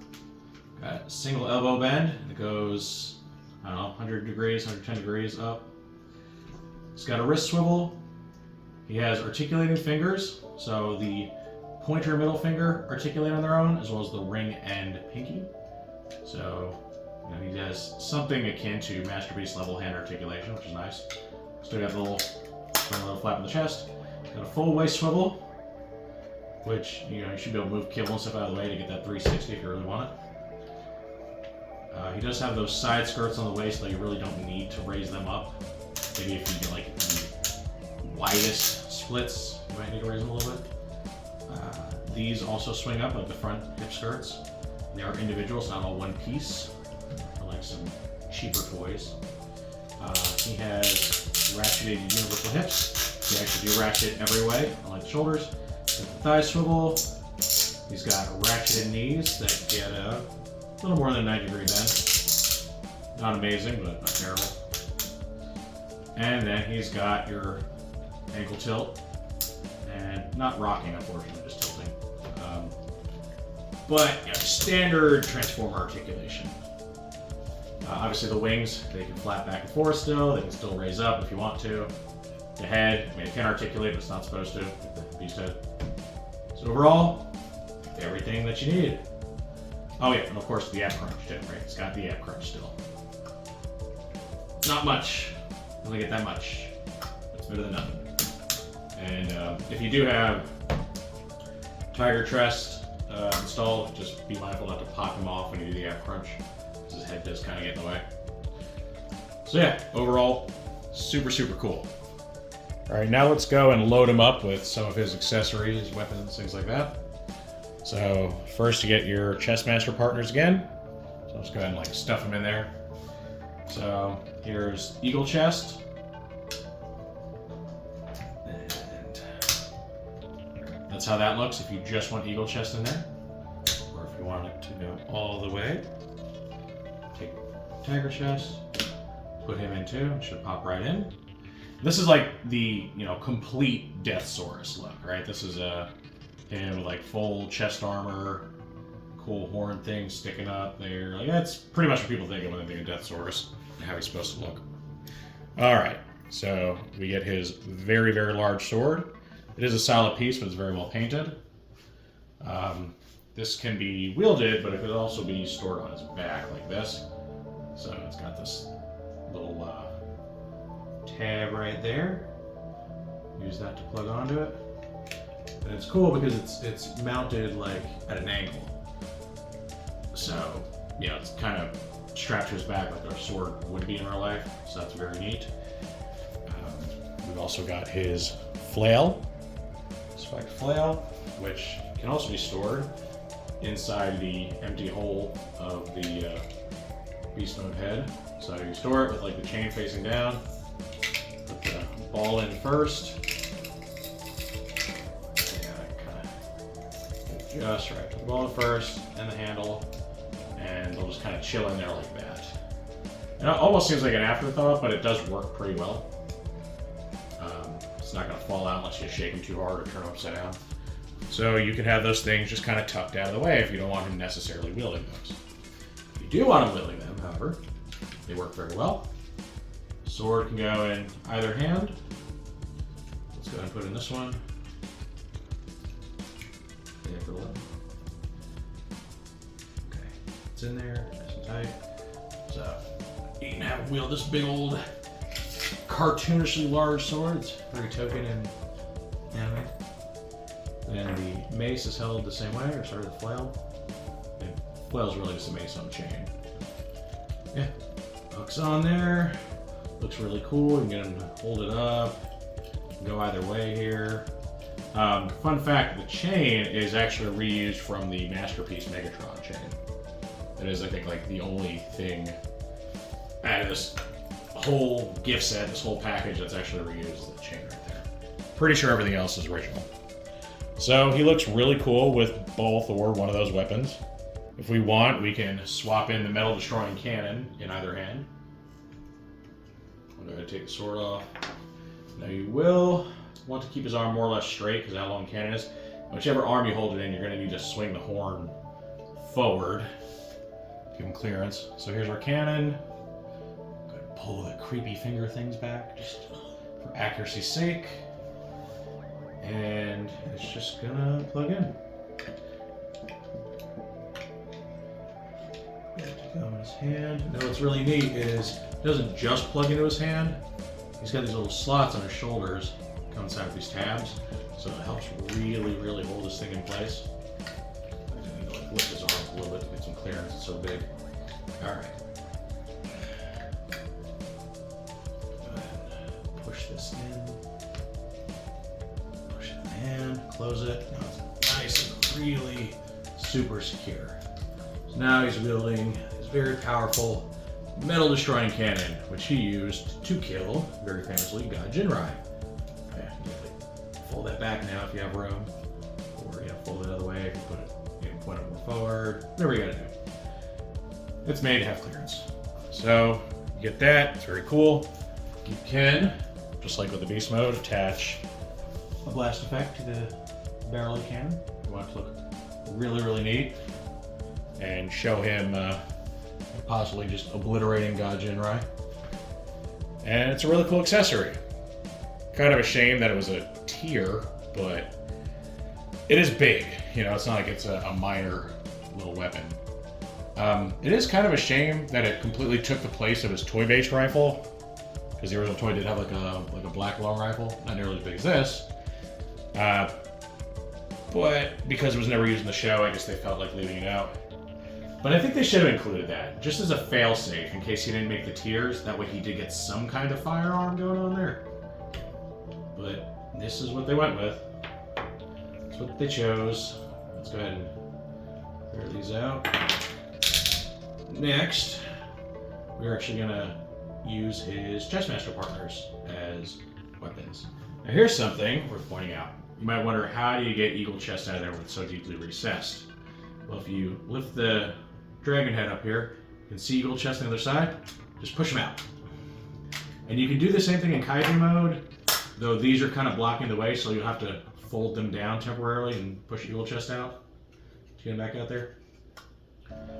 got single elbow bend that goes, 100 degrees, 110 degrees up. He's got a wrist swivel. He has articulating fingers, so the pointer and middle finger articulate on their own, as well as the ring and pinky. So You know, he has something akin to Masterpiece level hand articulation, which is nice. Still got the little flap in the chest. Got a full waist swivel, which you should be able to move kibble and stuff out of the way to get that 360 if you really want it. He does have those side skirts on the waist, though you really don't need to raise them up. Maybe if you get like the widest splits, you might need to raise them a little bit. These also swing up like the front hip skirts. They are individual, it's not all one piece. They're like some cheaper toys. He has ratcheted universal hips. They actually do ratchet every way, unlike the shoulders. Got the thigh swivel. He's got ratcheted knees that get a little more than a 90-degree bend. Not amazing, but not terrible. And then he's got your ankle tilt. And not rocking, unfortunately, just tilting. But standard Transformer articulation. Obviously the wings, they can flap back and forth still. They can still raise up if you want to. The head, I mean, it can articulate, but it's not supposed to. The beast head. So overall, everything that you need. Oh yeah, and of course the app crunch too, right? It's got the app crunch still. Not much. Only get that much. It's better than nothing. And if you do have Tigerchest installed, just be mindful not to pop him off when you do the app crunch, because his head does kind of get in the way. So yeah, overall, super, super cool. All right, now let's go and load him up with some of his accessories, weapons, things like that. So first you get your Chestmaster partners again. So let's go ahead and like stuff them in there. So here's Eaglechest. And that's how that looks if you just want Eaglechest in there. Or if you want it to go all the way. Take Tigerchest, put him in too, it should pop right in. This is like the, complete Deathsaurus look, right? This is him with like full chest armor, cool horn thing sticking up there. Like that's pretty much what people think of when they think of Deathsaurus and how he's supposed to look. All right, so we get his very, very large sword. It is a solid piece, but it's very well painted. This can be wielded, but it could also be stored on his back like this. So it's got this little tab right there. Use that to plug onto it. And it's cool because it's mounted like at an angle. So, it's kind of strapped to his back like our sword would be in real life. So that's very neat. We've also got his flail, spiked flail, which can also be stored inside the empty hole of the beast mode head. So you store it with like the chain facing down. Put the ball in first. Just right. Put the ball in first, and the handle, and they'll just kind of chill in there like that. And it almost seems like an afterthought, but it does work pretty well. It's not going to fall out unless you shake them too hard or turn them upside down. So you can have those things just kind of tucked out of the way if you don't want him necessarily wielding those. If you do want him wielding them, however, they work very well. Sword can go in either hand. Let's go ahead and put in this one. Okay, it's in there, nice and tight. So you can have him wield this big old cartoonishly large sword. It's very token in anime. And the mace is held the same way, or sorry, the flail. And flail is really just a mace on a chain. Yeah, hooks on there. Looks really cool. You can get him to hold it up. Go either way here. Fun fact, the chain is actually reused from the Masterpiece Megatron chain. It is, I think, like the only thing out of this whole gift set, this whole package that's actually reused, the chain right there. Pretty sure everything else is original. So he looks really cool with both or one of those weapons. If we want, we can swap in the metal destroying cannon in either hand. I'm going to take the sword off. Now you will want to keep his arm more or less straight because of how long the cannon is. Whichever arm you hold it in, you're going to need to swing the horn forward. Give him clearance. So here's our cannon. I'm going to pull the creepy finger things back just for accuracy's sake. And it's just going to plug in. Going his hand. Now what's really neat is it doesn't just plug into his hand. He's got these little slots on his shoulders come inside of these tabs, so it helps really, really hold this thing in place. I need to like lift his arm a little bit to get some clearance. It's so big. All right. Go ahead and push this in. Push it in the hand. Close it. Now it's nice and really super secure. So now he's wielding his very powerful metal destroying cannon, which he used to kill, very famously, God Jinrai. Yeah, you can fold that back now if you have room, or fold it the other way if you put it, point it more forward, whatever you gotta do. It's made to have clearance. So you get that, it's very cool. You can, just like with the beast mode, attach a blast effect to the barrel of the cannon. You want it to look really, really neat, and show him possibly just obliterating God Jinrai. And it's a really cool accessory. Kind of a shame that it was a tier, but it is big. It's not like it's a minor little weapon. It is kind of a shame that it completely took the place of his toy-based rifle, because the original toy did have like a black long rifle, not nearly as big as this. But because it was never used in the show, I guess they felt like leaving it out. But I think they should have included that, just as a fail-safe, in case he didn't make the tiers. That way he did get some kind of firearm going on there. But this is what they went with. That's what they chose. Let's go ahead and clear these out. Next, we're actually going to use his Chessmaster partners as weapons. Now here's something worth pointing out. You might wonder, how do you get Eaglechest out of there when it's so deeply recessed? Well, if you lift the dragon head up here, you can see Eaglechest on the other side. Just push him out. And you can do the same thing in Kaiju mode, though these are kind of blocking the way, so you'll have to fold them down temporarily and push Eaglechest out to get him back out there.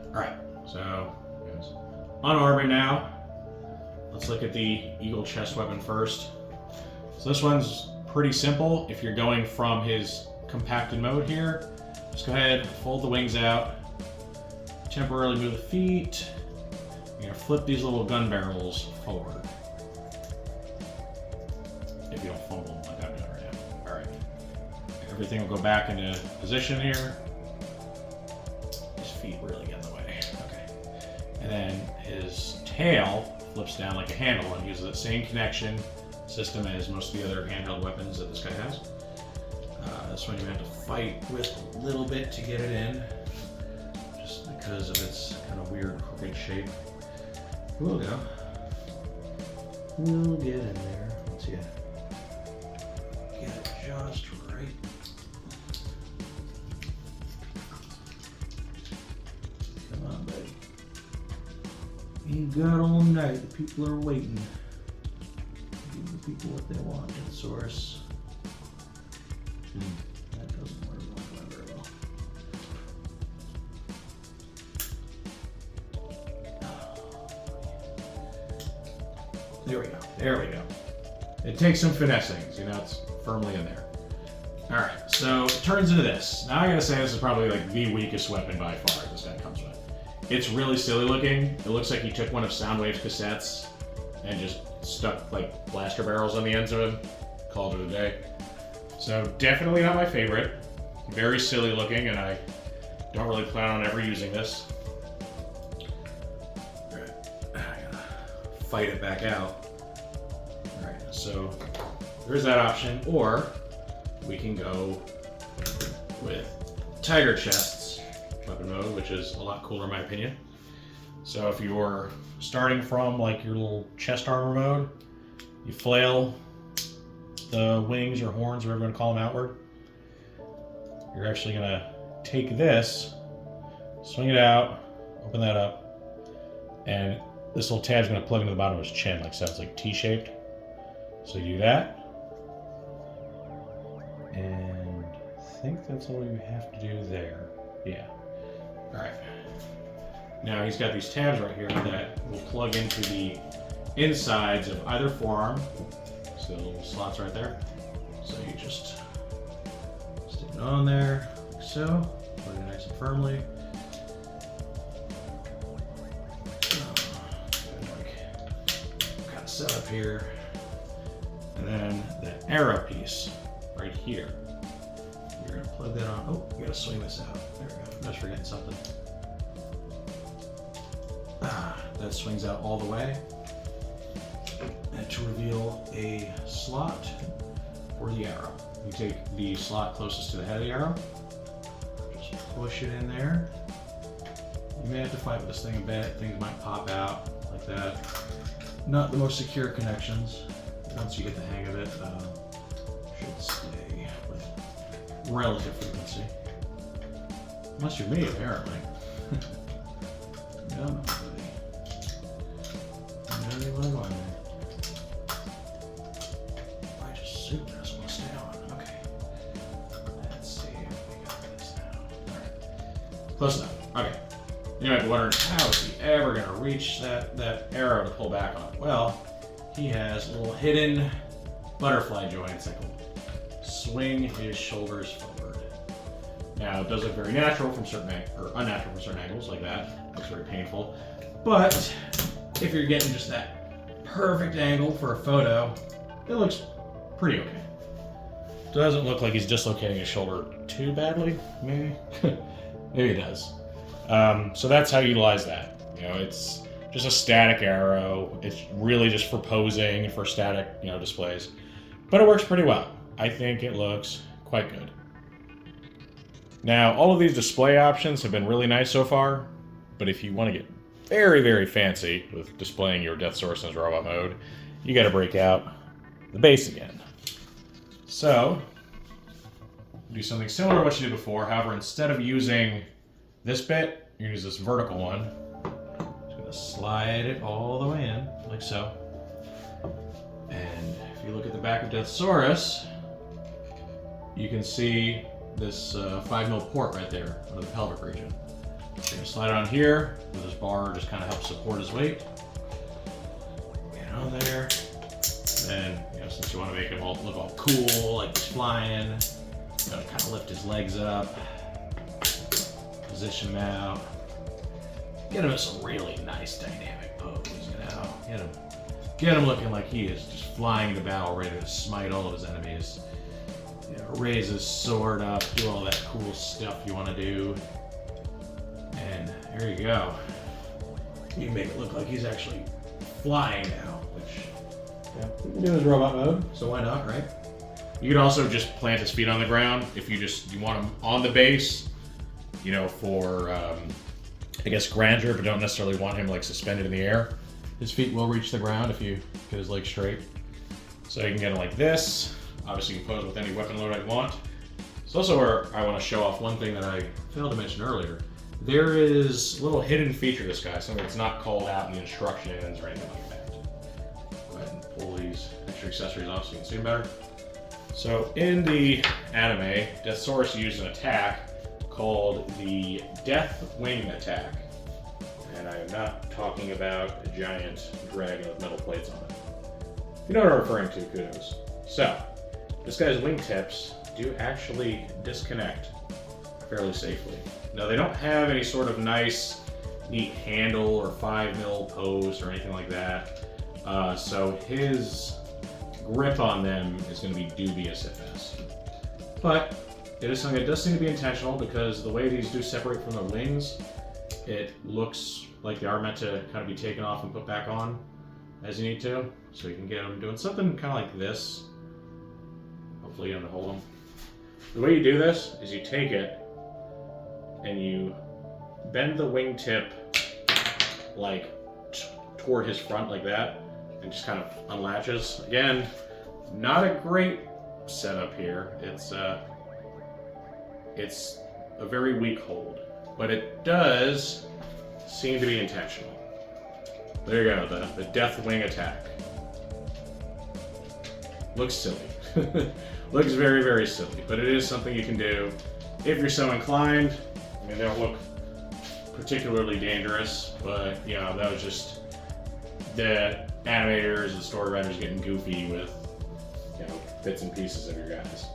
Alright, so unarming now. Let's look at the Eaglechest weapon first. So this one's pretty simple. If you're going from his compacted mode here, just go ahead, fold the wings out, temporarily move the feet. You're going to flip these little gun barrels forward. If you don't fumble them like I'm doing right now. Alright. Everything will go back into position here. His feet really get in the way. Okay. And then his tail flips down like a handle and uses that same connection system as most of the other handheld weapons that this guy has. This one you have to fight with a little bit to get it in, just because of its kind of weird crooked shape. We'll go. We'll get in there. Let's get it just right. Come on, buddy. Ain't got all night. The people are waiting. Give the people what they want. Deathsaurus. That doesn't work very well. There we go. There we go. It takes some finessing. It's firmly in there. Alright, so it turns into this. Now I gotta say this is probably like the weakest weapon by far this guy comes with. It's really silly looking. It looks like he took one of Soundwave's cassettes and just stuck like blaster barrels on the ends of him. Called it a day. So definitely not my favorite. Very silly looking, and I don't really plan on ever using this. Alright, I gotta fight it back out. Alright, so there's that option, or we can go with Tigerchest's weapon mode, which is a lot cooler in my opinion. So if you're starting from like your little chest armor mode, you flail the wings or horns, whatever you want to call them, outward. You're actually going to take this, swing it out, open that up, and this little tab's going to plug into the bottom of his chin, like so. It's like T-shaped. So you do that, and I think that's all you have to do there. Yeah. All right. Now he's got these tabs right here that will plug into the insides of either forearm. See the little slots right there? So you just stick it on there, like so. Put it nice and firmly. setup here. And then the arrow piece right here. You're gonna plug that on. Oh, you gotta swing this out. There we go. I was forgetting something. That swings out all the way. And to reveal a slot for the arrow. You take the slot closest to the head of the arrow. Just push it in there. You may have to fight with this thing a bit. Things might pop out like that. Not the most secure connections. Once you get the hang of it, should stay with relative frequency. Unless you're me, apparently. No, no, buddy. No, you want to go in there. I just suit doesn't want to stay on. Okay. Let's see if we got this now. Alright. Close enough. Okay. You might be wondering, how is he ever going to reach that arrow to pull back on? Well, he has little hidden butterfly joints that can swing his shoulders forward. Now, it does look very natural from certain or unnatural from certain angles, like that. It looks very painful. But if you're getting just that perfect angle for a photo, it looks pretty okay. Doesn't look like he's dislocating his shoulder too badly, maybe. Maybe it does. So that's how you utilize that. You know, it's just a static arrow. It's really just for posing, for static, displays. But it works pretty well. I think it looks quite good. Now, all of these display options have been really nice so far, but if you want to get very, very fancy with displaying your Deathsaurus in his robot mode, you got to break out the base again. So, do something similar to what you did before. However, instead of using this bit, you use this vertical one. Just gonna slide it all the way in, like so. And if you look at the back of Deathsaurus, you can see this 5mm port right there under the pelvic region. So you're gonna slide it on here with this bar, just kind of helps support his weight. Get on there. And since you want to make him look all cool, like he's flying, you gotta kind of lift his legs up. Position him out. Get him in some really nice dynamic pose, Get him looking like he is just flying the bow, ready to smite all of his enemies. Raise his sword up, do all that cool stuff you want to do. And there you go. You can make it look like he's actually flying now, which you can do his robot mode, so why not, right? You could also just plant his feet on the ground if you want him on the base. For, I guess, grandeur, but don't necessarily want him, suspended in the air. His feet will reach the ground if you get his legs straight. So you can get him like this. Obviously, you can pose with any weapon load I want. It's also where I want to show off one thing that I failed to mention earlier. There is a little hidden feature to this guy, something that's not called out in the instructions or anything like that. Go ahead and pull these extra accessories off so you can see them better. So in the anime, Deathsaurus used an attack called the Death Wing attack. And I am not talking about a giant dragon with metal plates on it. If you know what I'm referring to, kudos. So, this guy's wingtips do actually disconnect fairly safely. Now, they don't have any sort of nice, neat handle or 5mm post or anything like that. So his grip on them is going to be dubious at best. But it is something that does seem to be intentional because the way these do separate from their wings, it looks like they are meant to kind of be taken off and put back on as you need to. So you can get them doing something kind of like this. Hopefully you don't hold them. The way you do this is you take it and you bend the wingtip toward his front like that and just kind of unlatches. Again, not a great setup here. It's a very weak hold, but it does seem to be intentional. There you go, the Death Wing attack. Looks silly. Looks very, very silly, but it is something you can do if you're so inclined. I mean, they don't look particularly dangerous, but that was just the animators and story writers getting goofy with bits and pieces of your guys.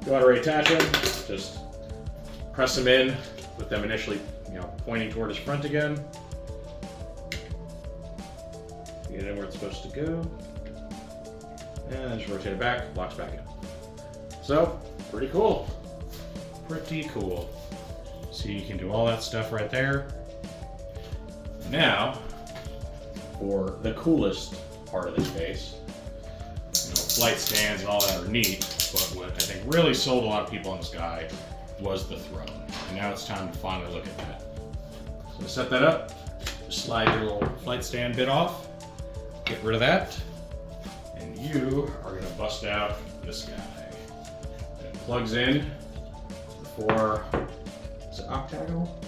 If you want to reattach them, just press them in with them initially pointing toward his front again. it in where it's supposed to go. And then just rotate it back, locks back in. So, pretty cool. Pretty cool. So you can do all that stuff right there. Now, for the coolest part of this base, flight stands and all that are neat, but what I think really sold a lot of people on this guy was the throne. And now it's time to finally look at that. So to set that up, just slide your little flight stand bit off, get rid of that, and you are going to bust out this guy. It plugs in to the four, is it octagonal?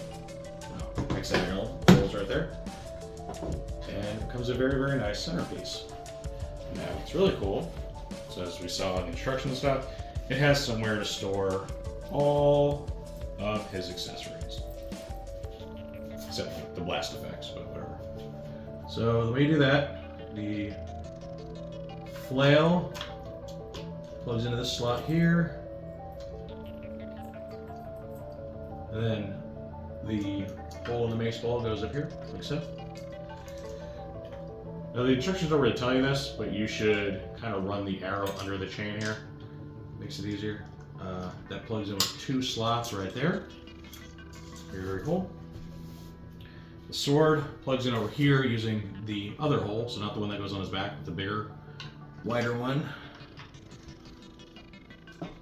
No, hexagonal holes right there. And it becomes a very, very nice centerpiece. Now, it's really cool. So as we saw in the instructions and stuff, it has somewhere to store all of his accessories. Except the blast effects, but whatever. So the way you do that, the flail plugs into this slot here. And then the hole in the mace ball goes up here, like so. Now the instructions don't really tell you this, but you should kind of run the arrow under the chain here. Makes it easier. That plugs in with two slots right there. Very, very cool. The sword plugs in over here using the other hole, so not the one that goes on his back, but the bigger, wider one.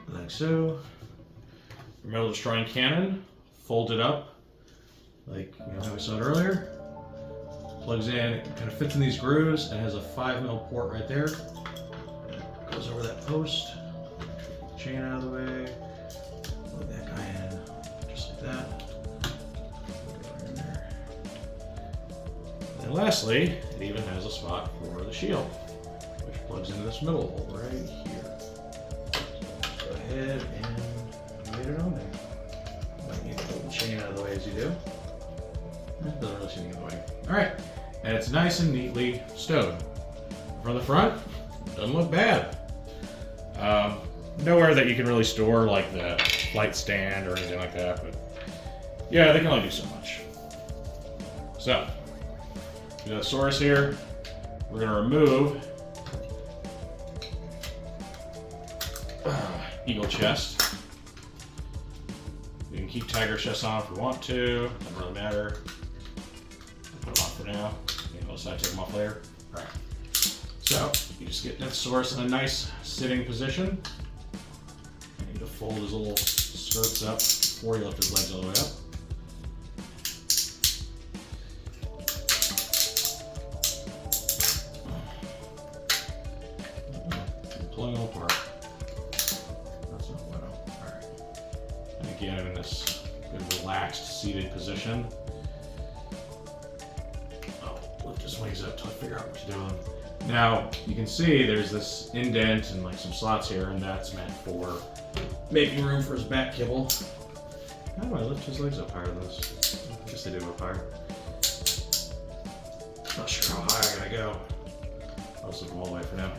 Like so. Your metal destroying cannon, fold it up, like how we saw it earlier. Plugs in, it kind of fits in these grooves, and has a 5mm port right there. Goes over that post. Chain out of the way. Plug that guy in, just like that. In there. And lastly, it even has a spot for the shield, which plugs into this middle hole right here. So go ahead and get it on there. Might need to pull the chain out of the way as you do. It doesn't really seem to get in the way. Alright, and it's nice and neatly stowed. From the front, doesn't look bad. Nowhere that you can really store like the flight stand or anything like that, but yeah, they can only do so much. So, we got Deathsaurus here. We're going to remove Eaglechest. We can keep Tigerchest on if we want to, doesn't really matter. Put them on for now. Maybe we'll decide to take them off later. Alright. So, you just get Deathsaurus in a nice sitting position. You need to fold his little skirts up before you lift his legs all the way up. I'm pulling them apart. That's not well. Alright. And again, I'm in this good relaxed seated position. Lift his wings up till I figure out what to do with them. Now, you can see there's this indent and like some slots here, and that's meant for making room for his back kibble. How do I lift his legs up higher than this? I guess they do up higher. Not sure how high I gotta go. I'll just lift them all the way for now.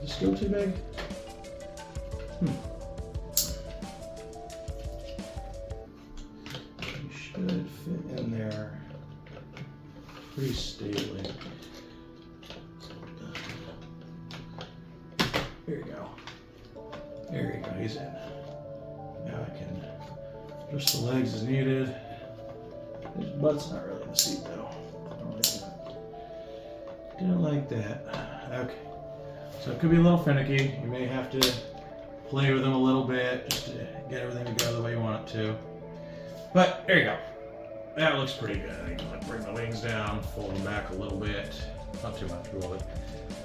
Does this go too big? You should fit in there pretty stably. Here you go. There you go, he's in. Now I can adjust the legs as needed. His butt's not really in the seat though. Don't like that. Don't like that. Okay. So it could be a little finicky. You may have to play with him a little bit just to get everything to go the way you want it to. But there you go. That looks pretty good. I can like bring the wings down, fold them back a little bit. Not too much, really.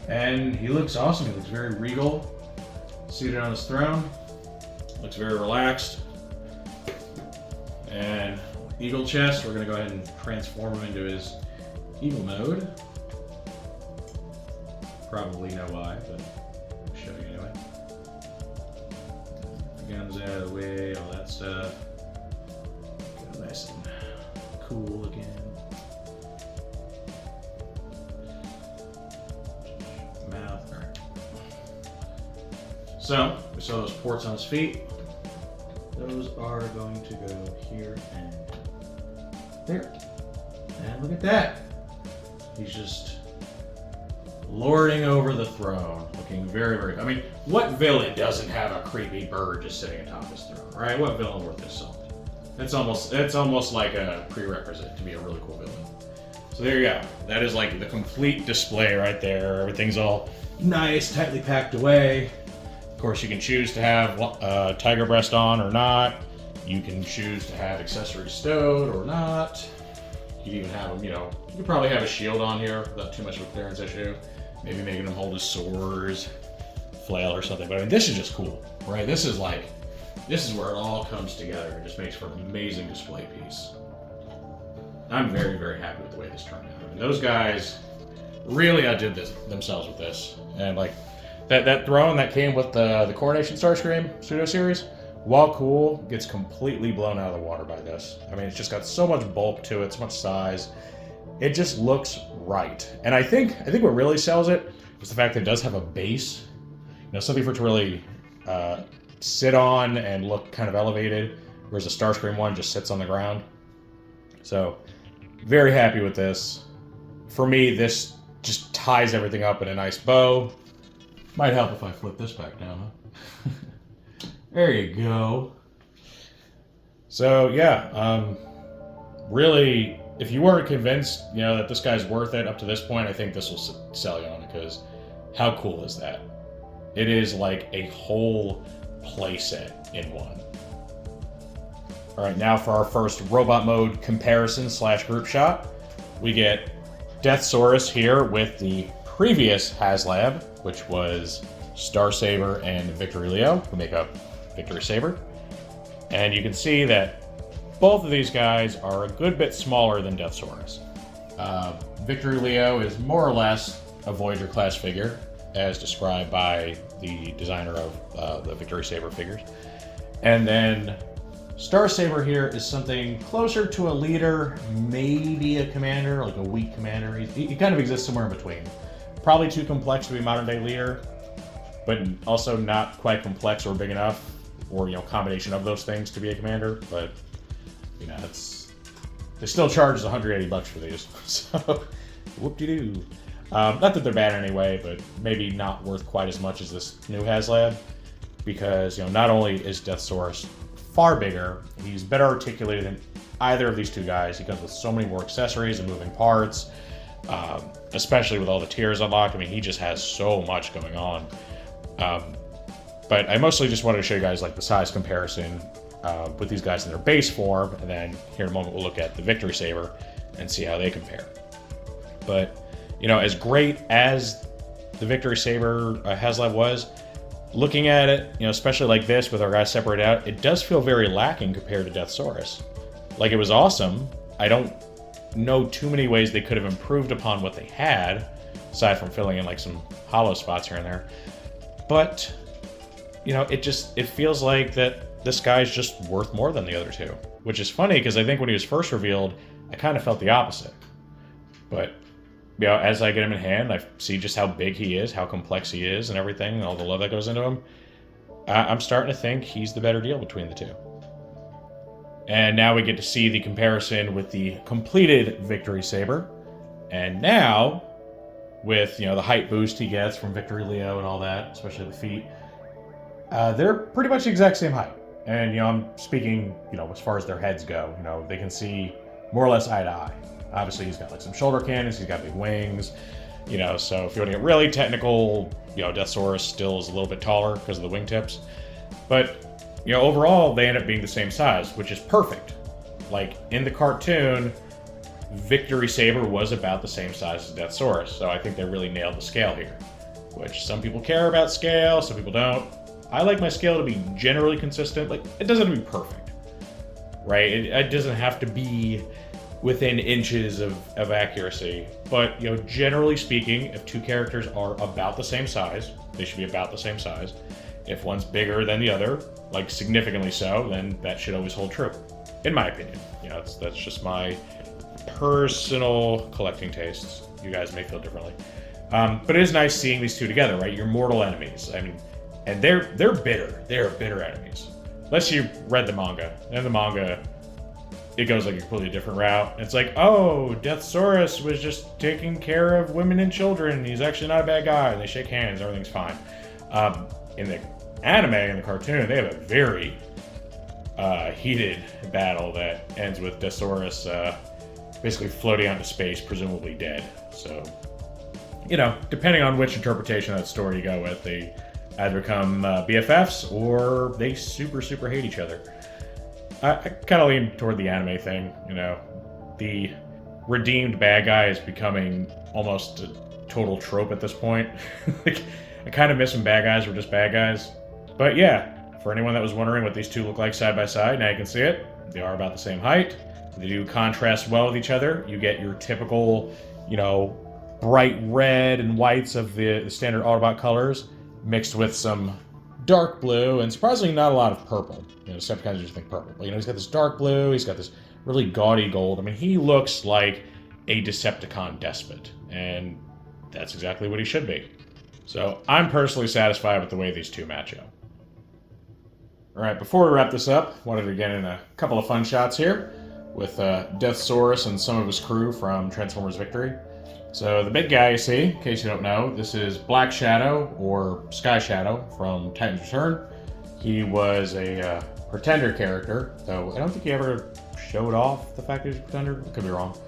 And he looks awesome. He looks very regal. Seated on his throne. Looks very relaxed. And Eaglechest, we're going to go ahead and transform him into his eagle mode. Probably know why, but I'll show you anyway. Guns out of the way, all that stuff. Get nice and cool again. Mouth. All right. So we saw those ports on his feet. Those are going to go here and there. And look at that. He's just lording over the throne, looking very, very... I mean, what villain doesn't have a creepy bird just sitting atop his throne, right? What villain worth his salt? It's almost like a prerequisite to be a really cool villain. So there you go. That is like the complete display right there. Everything's all nice, tightly packed away. Of course, you can choose to have tiger breast on or not. You can choose to have accessories stowed or not. You can even have them, you know, you could probably have a shield on here without too much of a clearance issue. Maybe making him hold his swords, flail or something. But I mean, this is just cool, right? This is where it all comes together and just makes for an amazing display piece. I'm very, very happy with the way this turned out. I mean, those guys really outdid themselves with this. And like that throne that came with the Coronation Starscream pseudo series, while cool, gets completely blown out of the water by this. I mean, it's just got so much bulk to it, so much size. It just looks right. And I think what really sells it is the fact that it does have a base. You know, something for it to really sit on and look kind of elevated, whereas the Starscream one just sits on the ground. So, very happy with this. For me, this just ties everything up in a nice bow. Might help if I flip this back down, huh? There you go. So, yeah, really, if you weren't convinced, you know, that this guy's worth it up to this point, I think this will sell you on it, because how cool is that? It is like a whole playset in one. All right, now for our first robot mode comparison / group shot, we get Deathsaurus here with the previous HasLab, which was Starsaber and Victory Leo, who make up Victory Saber. And you can see that both of these guys are a good bit smaller than Deathsaurus. Victory Leo is more or less a Voyager class figure, as described by the designer of the Victory Saber figures. And then Starsaber here is something closer to a leader, maybe a commander, like a weak commander. He kind of exists somewhere in between. Probably too complex to be modern day leader, but also not quite complex or big enough, or, you know, combination of those things to be a commander. But, you know, they still charge $180 for these, so whoop-de-doo. Not that they're bad anyway, but maybe not worth quite as much as this new HasLab, because, you know, not only is Deathsaurus far bigger, he's better articulated than either of these two guys. He comes with so many more accessories and moving parts, especially with all the tiers unlocked. I mean, he just has so much going on. But I mostly just wanted to show you guys like the size comparison with these guys in their base form, and then here in a moment we'll look at the Victory Saber and see how they compare. But, you know, as great as the Victory Saber HasLab was, looking at it, you know, especially like this with our guys separated out, it does feel very lacking compared to Deathsaurus. Like, it was awesome. I don't know too many ways they could have improved upon what they had, aside from filling in like some hollow spots here and there. But, you know, it feels like that this guy's just worth more than the other two, which is funny because I think when he was first revealed, I kind of felt the opposite. But, you know, as I get him in hand, I see just how big he is, how complex he is, and everything, and all the love that goes into him. I'm starting to think he's the better deal between the two. And now we get to see the comparison with the completed Victory Saber. And now, with, you know, the height boost he gets from Victory Leo and all that, especially the feet, they're pretty much the exact same height. And, you know, I'm speaking, you know, as far as their heads go, you know, they can see more or less eye to eye. Obviously, he's got like some shoulder cannons, he's got big wings, you know, so if you want to get really technical, you know, Deathsaurus still is a little bit taller because of the wingtips. But, you know, overall, they end up being the same size, which is perfect. Like, in the cartoon, Victory Saber was about the same size as Deathsaurus, so I think they really nailed the scale here. Which, some people care about scale, some people don't. I like my scale to be generally consistent. Like, it doesn't have to be perfect, right? It doesn't have to be within inches of accuracy. But, you know, generally speaking, if two characters are about the same size, they should be about the same size. If one's bigger than the other, like significantly so, then that should always hold true, in my opinion. You know, that's just my personal collecting tastes. You guys may feel differently. But it is nice seeing these two together, right? Your mortal enemies. I mean, and they're bitter. They're bitter enemies. Unless you read the manga. And the manga, it goes like a completely different route. It's like, oh, Deathsaurus was just taking care of women and children. He's actually not a bad guy. And they shake hands. Everything's fine. In the anime, in the cartoon, they have a very heated battle that ends with Deathsaurus basically floating out into space, presumably dead. So, you know, depending on which interpretation of that story you go with, they either become BFFs or they super hate each other. I kind of lean toward the anime thing, you know. The redeemed bad guy is becoming almost a total trope at this point. Like, I kind of miss when bad guys were just bad guys. But yeah, for anyone that was wondering what these two look like side by side, now you can see it. They are about the same height. They do contrast well with each other. You get your typical, you know, bright red and whites of the standard Autobot colors, mixed with some dark blue, and surprisingly not a lot of purple. You know, Decepticons just think purple. But, you know, he's got this dark blue, he's got this really gaudy gold. I mean, he looks like a Decepticon despot, and that's exactly what he should be. So I'm personally satisfied with the way these two match up. Alright, before we wrap this up, wanted to get in a couple of fun shots here with Deathsaurus and some of his crew from Transformers Victory. So the big guy you see, in case you don't know, this is Black Shadow, or Sky Shadow, from Titan's Return. He was a Pretender character, though I don't think he ever showed off the fact that he was a Pretender. I could be wrong.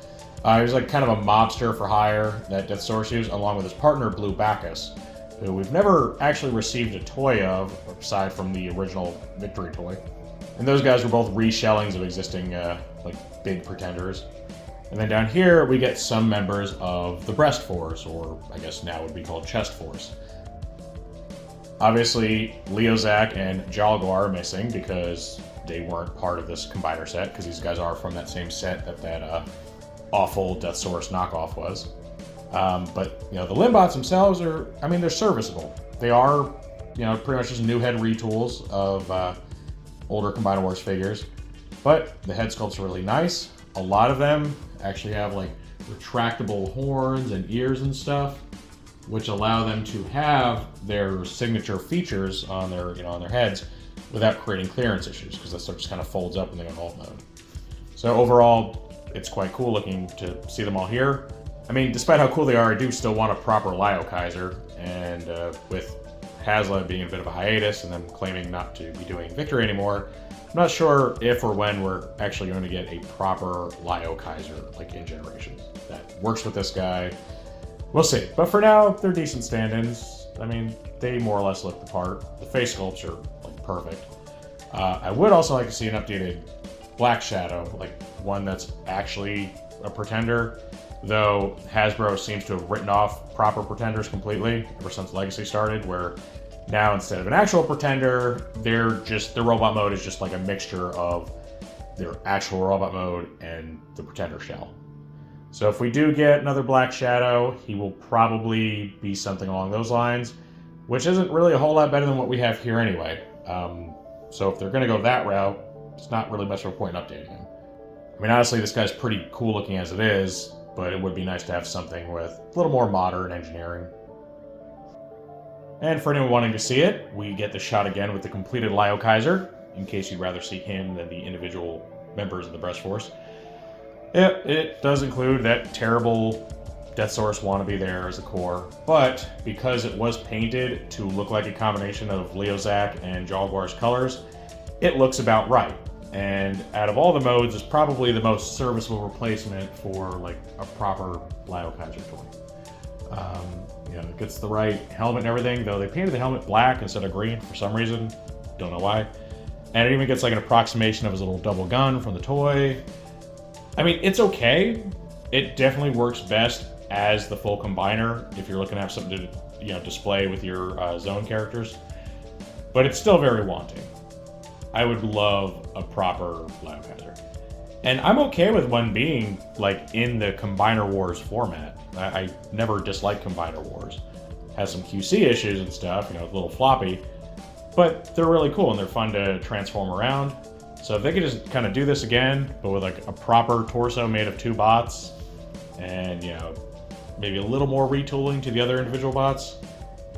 He was like kind of a mobster for hire that Deathsaurus used, along with his partner Blue Bacchus, who we've never actually received a toy of, aside from the original Victory toy. And those guys were both reshellings of existing like big Pretenders. And then down here, we get some members of the Breast Force, or I guess now would be called Chest Force. Obviously, Leozak and Jalgar are missing because they weren't part of this combiner set, because these guys are from that same set that awful Deathsaurus knockoff was. But, you know, the Limbots themselves are, I mean, they're serviceable. They are, you know, pretty much just new head retools of older Combiner Wars figures. But the head sculpts are really nice. A lot of them actually have like retractable horns and ears and stuff, which allow them to have their signature features on their, you know, on their heads without creating clearance issues, because that stuff just kind of folds up when they go in alt mode. So overall, it's quite cool looking to see them all here. I mean, despite how cool they are, I do still want a proper Kaiser, and with HasLab being a bit of a hiatus and them claiming not to be doing Victory anymore, I'm not sure if or when we're actually going to get a proper Kaiser, like in Generations, that works with this guy. We'll see. But for now, they're decent stand-ins. I mean, they more or less look the part. The face sculpts are like perfect. I would also like to see an updated Black Shadow, like one that's actually a Pretender, though Hasbro seems to have written off proper Pretenders completely ever since Legacy started, where now instead of an actual Pretender, their robot mode is just like a mixture of their actual robot mode and the Pretender shell. So if we do get another Black Shadow, he will probably be something along those lines, which isn't really a whole lot better than what we have here anyway. So if they're going to go that route, it's not really much of a point in updating him. I mean, honestly, this guy's pretty cool looking as it is, but it would be nice to have something with a little more modern engineering. And for anyone wanting to see it, we get the shot again with the completed Kaiser, in case you'd rather see him than the individual members of the Breast Force. It does include that terrible Deathsaurus wannabe there as a core, but because it was painted to look like a combination of Leozak and Jalgar's colors, it looks about right. And out of all the modes, it's probably the most serviceable replacement for like a proper Kaiser toy. You know, it gets the right helmet and everything, though they painted the helmet black instead of green for some reason. Don't know why. And it even gets like an approximation of his little double gun from the toy. I mean, it's okay. It definitely works best as the full combiner if you're looking to have something to, you know, display with your zone characters. But it's still very wanting. I would love a proper Kaiser. And I'm okay with one being like in the Combiner Wars format. I never disliked Combiner Wars. Has some QC issues and stuff, you know, a little floppy, but they're really cool and they're fun to transform around. So if they could just kind of do this again, but with like a proper torso made of two bots, and, you know, maybe a little more retooling to the other individual bots,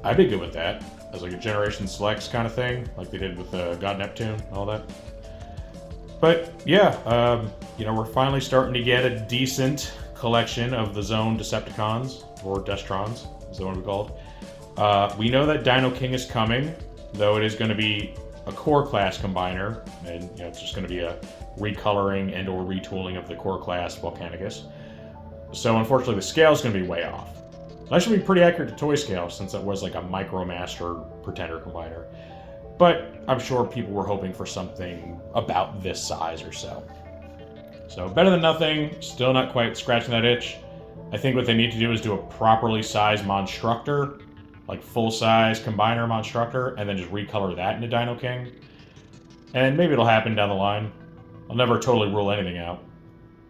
I'd be good with that. As like a Generation Selects kind of thing, like they did with God Neptune and all that. But yeah, we're finally starting to get a decent collection of the Zone Decepticons, or Destrons, as they want to be called. We know that Dino King is coming, though it is going to be a core class combiner, and it's just going to be a recoloring and or retooling of the core class Volcanicus. So unfortunately the scale is going to be way off. That should be pretty accurate to toy scale, since it was like a Micromaster Pretender combiner. But I'm sure people were hoping for something about this size or so. So better than nothing, still not quite scratching that itch. I think what they need to do is do a properly sized Monstructor, like full-size combiner Monstructor, and then just recolor that into Dino King. And maybe it'll happen down the line. I'll never totally rule anything out.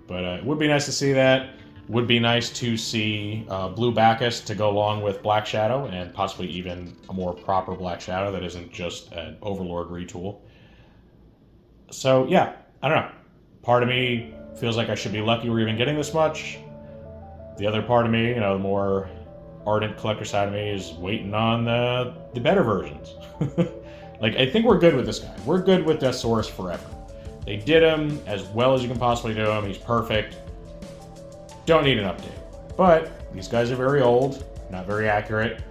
But it would be nice to see that. Would be nice to see Blue Bacchus to go along with Black Shadow, and possibly even a more proper Black Shadow that isn't just an Overlord retool. So yeah, I don't know. Part of me feels like I should be lucky we're even getting this much. The other part of me, the more ardent collector side of me, is waiting on the better versions. Like, I think we're good with this guy. We're good with Deathsaurus forever. They did him as well as you can possibly do him. He's perfect. Don't need an update. But these guys are very old, not very accurate.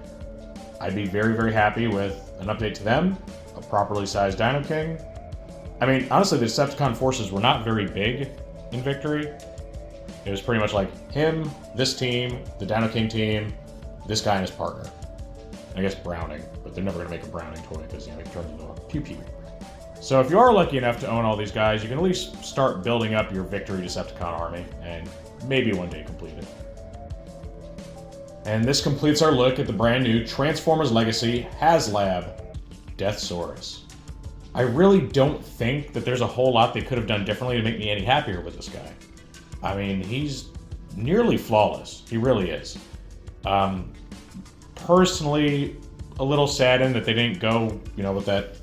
I'd be very, very happy with an update to them, a properly sized Dino King. I mean, honestly, the Decepticon forces were not very big in Victory. It was pretty much like him, this team, the Dino King team, this guy and his partner. I guess Browning, but they're never going to make a Browning toy because, he turns into a pew-pew. So if you are lucky enough to own all these guys, you can at least start building up your Victory Decepticon army, and maybe one day complete it. And this completes our look at the brand new Transformers Legacy HasLab Deathsaurus. I really don't think that there's a whole lot they could have done differently to make me any happier with this guy. I mean, he's nearly flawless. He really is. Personally, a little saddened that they didn't go, with that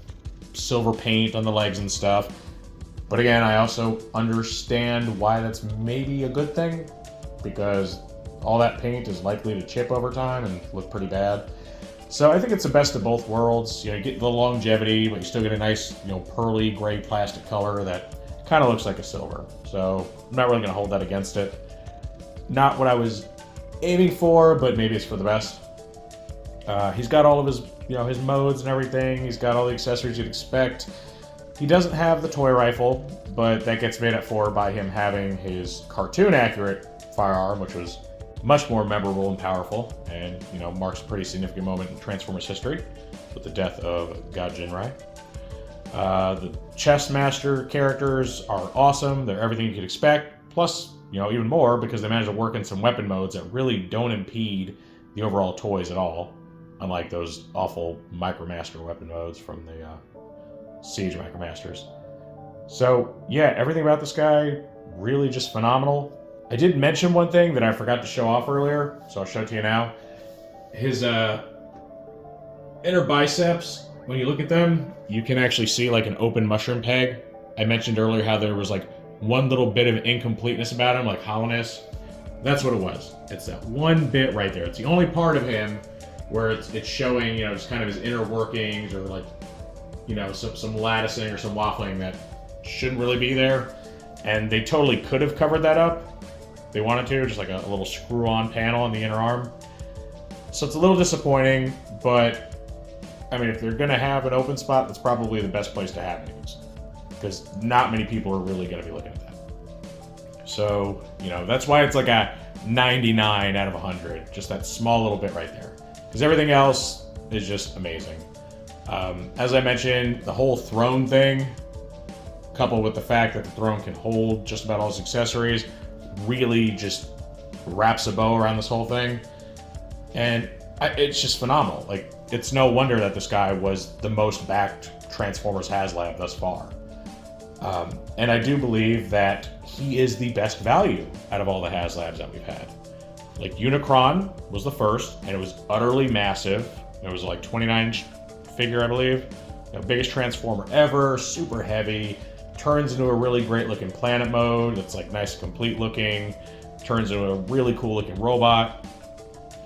silver paint on the legs and stuff. But again, I also understand why that's maybe a good thing, because all that paint is likely to chip over time and look pretty bad. So I think it's the best of both worlds. You get the longevity, but you still get a nice, pearly gray plastic color that kind of looks like a silver. So I'm not really going to hold that against it. Not what I was aiming for, but maybe it's for the best. He's got all of his, his modes and everything. He's got all the accessories you'd expect. He doesn't have the toy rifle, but that gets made up for by him having his cartoon-accurate firearm, which was much more memorable and powerful, and, marks a pretty significant moment in Transformers history with the death of God Jinrai. The Chest Master characters are awesome. They're everything you could expect, plus, even more, because they managed to work in some weapon modes that really don't impede the overall toys at all, unlike those awful Micromaster weapon modes from the Siege Micromasters. So, yeah, everything about this guy, really just phenomenal. I did mention one thing that I forgot to show off earlier, so I'll show it to you now. His inner biceps, when you look at them, you can actually see like an open mushroom peg. I mentioned earlier how there was like one little bit of incompleteness about him, like hollowness. That's what it was. It's that one bit right there. It's the only part of him where it's showing, just kind of his inner workings, or like, some latticing or some waffling that shouldn't really be there. And they totally could have covered that up. They wanted to, just like a little screw-on panel on the inner arm. So it's a little disappointing, but I mean, if they're going to have an open spot, that's probably the best place to have these, because not many people are really going to be looking at that. So, that's why it's like a 99 out of 100, just that small little bit right there, because everything else is just amazing. As I mentioned, the whole throne thing, coupled with the fact that the throne can hold just about all his accessories, really just wraps a bow around this whole thing. And it's just phenomenal. Like, it's no wonder that this guy was the most backed Transformers HasLab thus far. And I do believe that he is the best value out of all the HasLabs that we've had. Like, Unicron was the first, and it was utterly massive. It was like 29-inch figure, I believe. Biggest Transformer ever, super heavy. Turns into a really great looking planet mode that's like nice and complete looking. Turns into a really cool looking robot.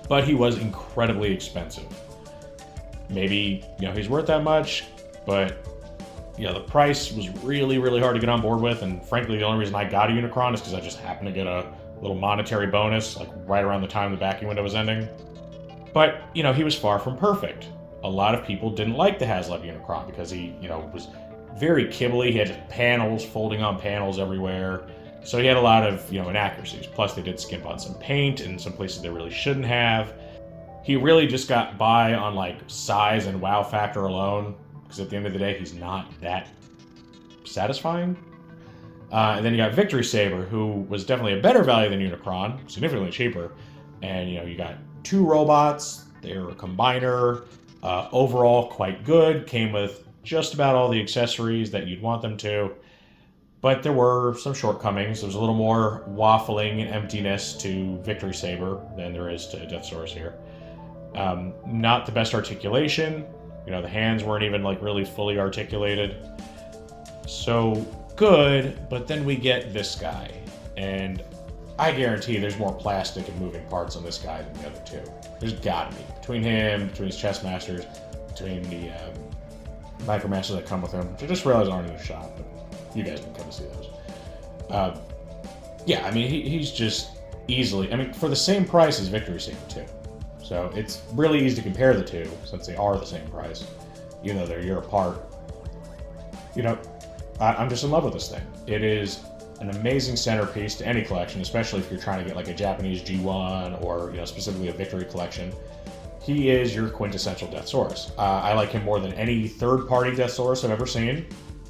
But he was incredibly expensive. Maybe, he's worth that much, but, the price was really, really hard to get on board with, and frankly, the only reason I got a Unicron is because I just happened to get a little monetary bonus, like right around the time the backing window was ending. But, he was far from perfect. A lot of people didn't like the HasLab Unicron because he, was very kibbly. He had just panels, folding on panels everywhere. So he had a lot of, inaccuracies. Plus, they did skimp on some paint in some places they really shouldn't have. He really just got by on, size and wow factor alone, because at the end of the day, he's not that satisfying. And then you got Victory Saber, who was definitely a better value than Unicron, significantly cheaper. And, you got 2 robots. They're a combiner. Overall, quite good. Came with just about all the accessories that you'd want them to. But there were some shortcomings. There was a little more waffling and emptiness to Victory Saber than there is to Deathsaurus here. Not the best articulation. The hands weren't even really fully articulated. So good, but then we get this guy. And I guarantee there's more plastic and moving parts on this guy than the other two. There's gotta be. Between him, between his chest masters, between the Micromasters that come with him, which I just realized aren't in the shop, but you guys can come to see those. He's just easily, for the same price as Victory Saber too. So it's really easy to compare the two, since they are the same price, even though they're a year apart. I'm just in love with this thing. It is an amazing centerpiece to any collection, especially if you're trying to get a Japanese G1 or specifically a Victory collection. He is your quintessential Deathsaurus. I like him more than any third-party Deathsaurus I've ever seen.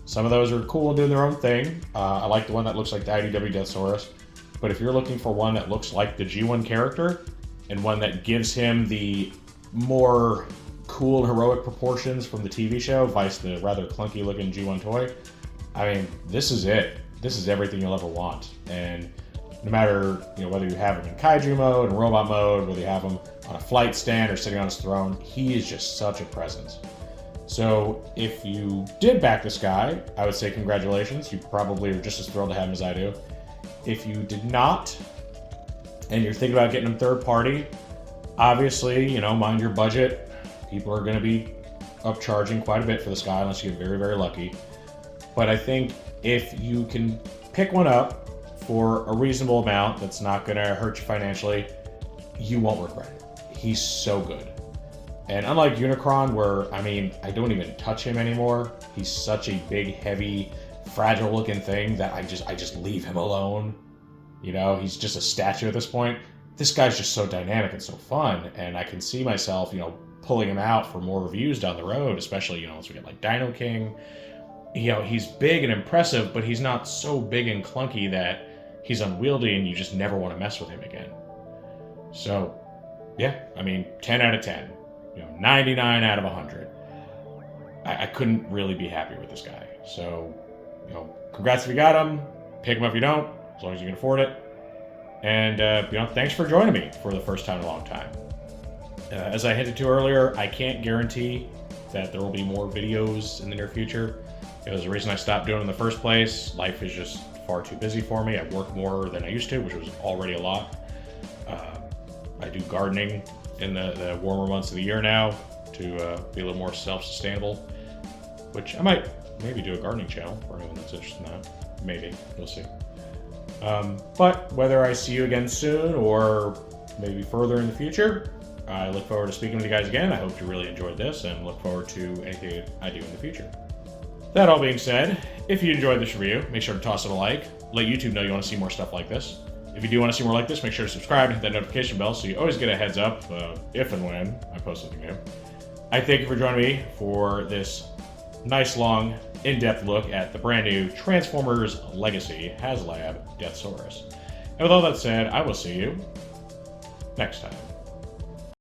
Some of those are cool and doing their own thing. I like the one that looks like the IDW Deathsaurus. But if you're looking for one that looks like the G1 character, and one that gives him the more cool, heroic proportions from the TV show, vice the rather clunky-looking G1 toy, this is it. This is everything you'll ever want. And no matter whether you have him in kaiju mode and robot mode, whether you have him on a flight stand or sitting on his throne, he is just such a presence. So if you did back this guy, I would say congratulations. You probably are just as thrilled to have him as I do. If you did not, and you're thinking about getting him third party, obviously, mind your budget. People are going to be upcharging quite a bit for this guy unless you get very, very lucky. But I think if you can pick one up for a reasonable amount that's not going to hurt you financially, you won't regret it. He's so good. And unlike Unicron, where, I don't even touch him anymore. He's such a big, heavy, fragile-looking thing that I just leave him alone. He's just a statue at this point. This guy's just so dynamic and so fun, and I can see myself, pulling him out for more reviews down the road, especially, once we get Dino King. He's big and impressive, but he's not so big and clunky that he's unwieldy and you just never want to mess with him again. So, 10 out of 10. 99 out of 100. I couldn't really be happier with this guy. So, congrats if you got him. Pick him up if you don't, as long as you can afford it. And, thanks for joining me for the first time in a long time. As I hinted to earlier, I can't guarantee that there will be more videos in the near future. It was the reason I stopped doing it in the first place. Life is just far too busy for me. I work more than I used to, which was already a lot. I do gardening in the warmer months of the year now to be a little more self-sustainable, which I might maybe do a gardening channel for anyone that's interested in that. Maybe. We'll see. But whether I see you again soon or maybe further in the future, I look forward to speaking with you guys again. I hope you really enjoyed this and look forward to anything I do in the future. That all being said, if you enjoyed this review, make sure to toss it a like. Let YouTube know you want to see more stuff like this. If you do want to see more like this, make sure to subscribe and hit that notification bell so you always get a heads up if and when I post something new. I thank you for joining me for this nice, long, in-depth look at the brand new Transformers Legacy HasLab Deathsaurus. And with all that said, I will see you next time.